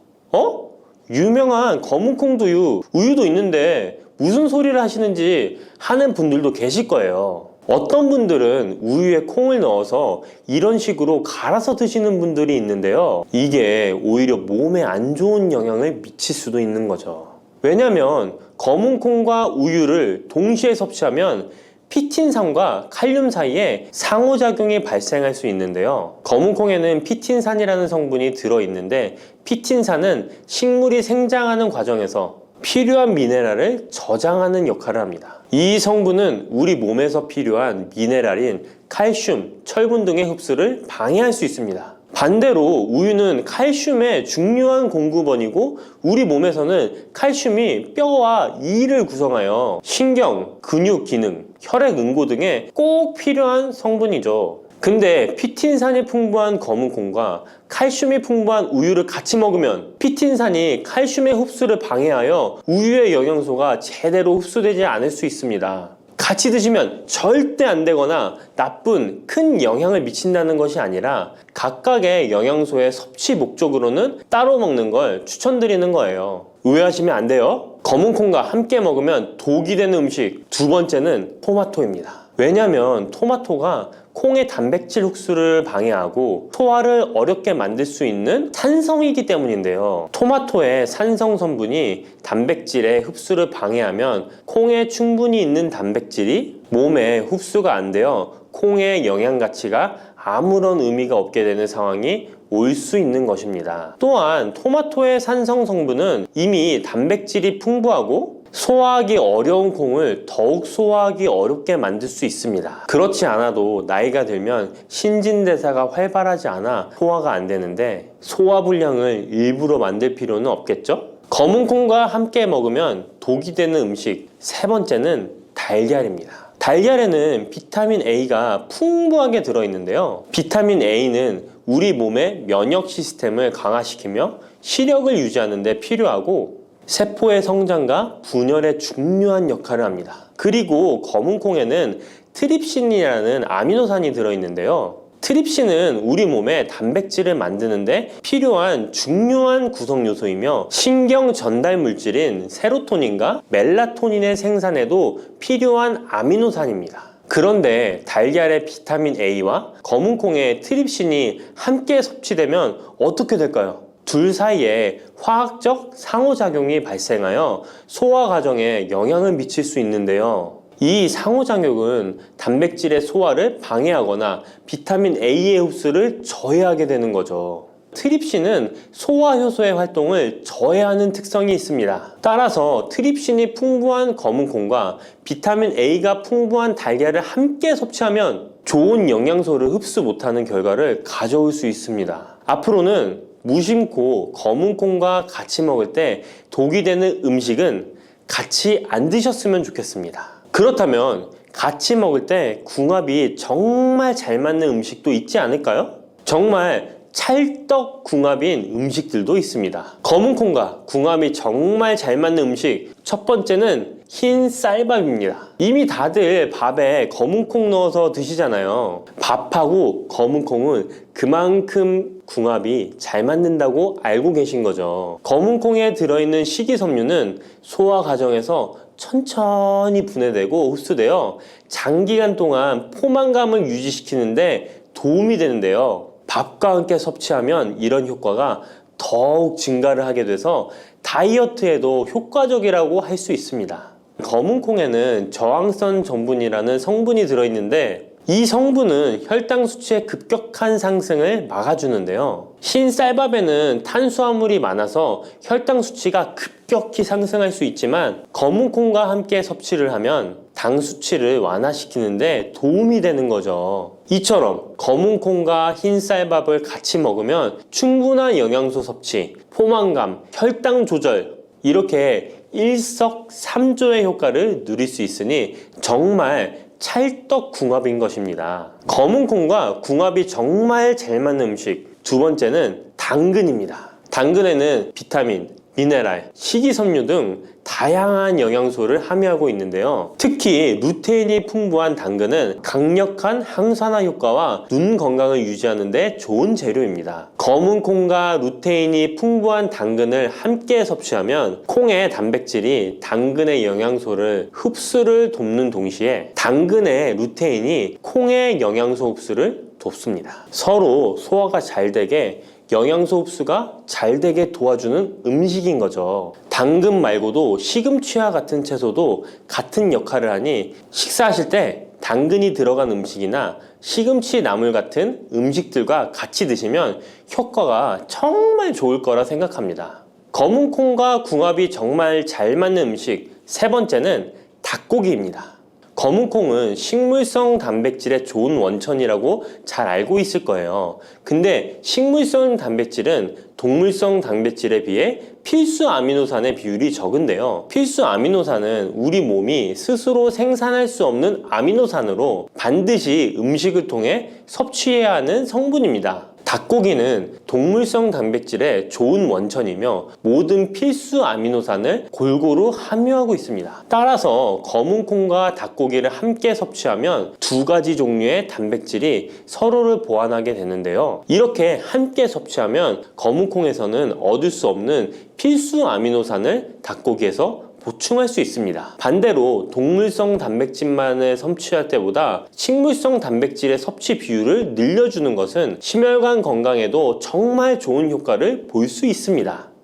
유명한 검은콩 두유, 우유도 있는데 무슨 소리를 하시는지 하는 분들도 계실 거예요. 어떤 분들은 우유에 콩을 넣어서 이런 식으로 갈아서 드시는 분들이 있는데요. 이게 오히려 몸에 안 좋은 영향을 미칠 수도 있는 거죠. 왜냐면 검은콩과 우유를 동시에 섭취하면 피틴산과 칼륨 사이에 상호작용이 발생할 수 있는데요. 검은콩에는 피틴산이라는 성분이 들어있는데 피틴산은 식물이 생장하는 과정에서 필요한 미네랄을 저장하는 역할을 합니다. 이 성분은 우리 몸에서 필요한 미네랄인 칼슘, 철분 등의 흡수를 방해할 수 있습니다. 반대로 우유는 칼슘의 중요한 공급원이고 우리 몸에서는 칼슘이 뼈와 이를 구성하여 신경, 근육 기능, 혈액 응고 등에 꼭 필요한 성분이죠. 근데 피틴산이 풍부한 검은콩과 칼슘이 풍부한 우유를 같이 먹으면 피틴산이 칼슘의 흡수를 방해하여 우유의 영양소가 제대로 흡수되지 않을 수 있습니다. 같이 드시면 절대 안 되거나 나쁜 큰 영향을 미친다는 것이 아니라 각각의 영양소의 섭취 목적으로는 따로 먹는 걸 추천드리는 거예요. 오해하시면 안 돼요. 검은 콩과 함께 먹으면 독이 되는 음식 두 번째는 토마토입니다. 왜냐면 토마토가 콩의 단백질 흡수를 방해하고 소화를 어렵게 만들 수 있는 산성이기 때문인데요. 토마토의 산성 성분이 단백질의 흡수를 방해하면 콩에 충분히 있는 단백질이 몸에 흡수가 안 되어 콩의 영양 가치가 아무런 의미가 없게 되는 상황이 올 수 있는 것입니다. 또한 토마토의 산성 성분은 이미 단백질이 풍부하고 소화하기 어려운 콩을 더욱 소화하기 어렵게 만들 수 있습니다. 그렇지 않아도 나이가 들면 신진대사가 활발하지 않아 소화가 안 되는데 소화불량을 일부러 만들 필요는 없겠죠? 검은 콩과 함께 먹으면 독이 되는 음식 세 번째는 달걀입니다. 달걀에는 비타민 A가 풍부하게 들어있는데요. 비타민 A는 우리 몸의 면역 시스템을 강화시키며 시력을 유지하는 데 필요하고 세포의 성장과 분열에 중요한 역할을 합니다. 그리고 검은 콩에는 트립신이라는 아미노산이 들어있는데요. 트립신은 우리 몸에 단백질을 만드는데 필요한 중요한 구성 요소이며 신경 전달 물질인 세로토닌과 멜라토닌의 생산에도 필요한 아미노산입니다. 그런데 달걀의 비타민 A와 검은 콩의 트립신이 함께 섭취되면 어떻게 될까요? 둘 사이에 화학적 상호작용이 발생하여 소화 과정에 영향을 미칠 수 있는데요. 이 상호작용은 단백질의 소화를 방해하거나 비타민 A의 흡수를 저해하게 되는 거죠. 트립신은 소화 효소의 활동을 저해하는 특성이 있습니다. 따라서 트립신이 풍부한 검은 콩과 비타민 A가 풍부한 달걀을 함께 섭취하면 좋은 영양소를 흡수 못하는 결과를 가져올 수 있습니다. 앞으로는 무심코 검은 콩과 같이 먹을 때 독이 되는 음식은 같이 안 드셨으면 좋겠습니다. 그렇다면 같이 먹을 때 궁합이 정말 잘 맞는 음식도 있지 않을까요? 정말 찰떡궁합인 음식들도 있습니다. 검은 콩과 궁합이 정말 잘 맞는 음식 첫 번째는 흰 쌀밥입니다. 이미 다들 밥에 검은 콩 넣어서 드시잖아요. 밥하고 검은 콩은 그만큼 궁합이 잘 맞는다고 알고 계신 거죠. 검은 콩에 들어있는 식이섬유는 소화 과정에서 천천히 분해되고 흡수되어 장기간 동안 포만감을 유지시키는데 도움이 되는데요. 밥과 함께 섭취하면 이런 효과가 더욱 증가를 하게 돼서 다이어트에도 효과적이라고 할 수 있습니다. 검은 콩에는 저항성 전분이라는 성분이 들어있는데 이 성분은 혈당 수치의 급격한 상승을 막아주는데요. 흰 쌀밥에는 탄수화물이 많아서 혈당 수치가 급격히 상승할 수 있지만 검은 콩과 함께 섭취를 하면 당 수치를 완화시키는데 도움이 되는 거죠. 이처럼 검은 콩과 흰 쌀밥을 같이 먹으면 충분한 영양소 섭취, 포만감, 혈당 조절 이렇게 일석삼조의 효과를 누릴 수 있으니 정말 찰떡궁합인 것입니다. 검은 콩과 궁합이 정말 잘 맞는 음식 두 번째는 당근입니다. 당근에는 비타민, 미네랄, 식이섬유 등 다양한 영양소를 함유하고 있는데요. 특히 루테인이 풍부한 당근은 강력한 항산화 효과와 눈 건강을 유지하는 데 좋은 재료입니다. 검은 콩과 루테인이 풍부한 당근을 함께 섭취하면 콩의 단백질이 당근의 영양소를 흡수를 돕는 동시에 당근의 루테인이 콩의 영양소 흡수를 돕습니다. 서로 소화가 잘 되게 영양소 흡수가 잘 되게 도와주는 음식인 거죠. 당근 말고도 시금치와 같은 채소도 같은 역할을 하니 식사하실 때 당근이 들어간 음식이나 시금치 나물 같은 음식들과 같이 드시면 효과가 정말 좋을 거라 생각합니다. 검은 콩과 궁합이 정말 잘 맞는 음식 세 번째는 닭고기입니다. 검은 콩은 식물성 단백질의 좋은 원천이라고 잘 알고 있을 거예요. 근데 식물성 단백질은 동물성 단백질에 비해 필수 아미노산의 비율이 적은데요. 필수 아미노산은 우리 몸이 스스로 생산할 수 없는 아미노산으로 반드시 음식을 통해 섭취해야 하는 성분입니다. 닭고기는 동물성 단백질의 좋은 원천이며 모든 필수 아미노산을 골고루 함유하고 있습니다. 따라서 검은 콩과 닭고기를 함께 섭취하면 두 가지 종류의 단백질이 서로를 보완하게 되는데요. 이렇게 함께 섭취하면 검은 콩에서는 얻을 수 없는 필수 아미노산을 닭고기에서 보충할 수 있습니다. 반대로 동물성 단백질만을 섭취할 때보다 식물성 단백질의 섭취 비율을 늘려주는 것은 심혈관 건강에도 정말 좋은 효과를 볼 수 있습니다.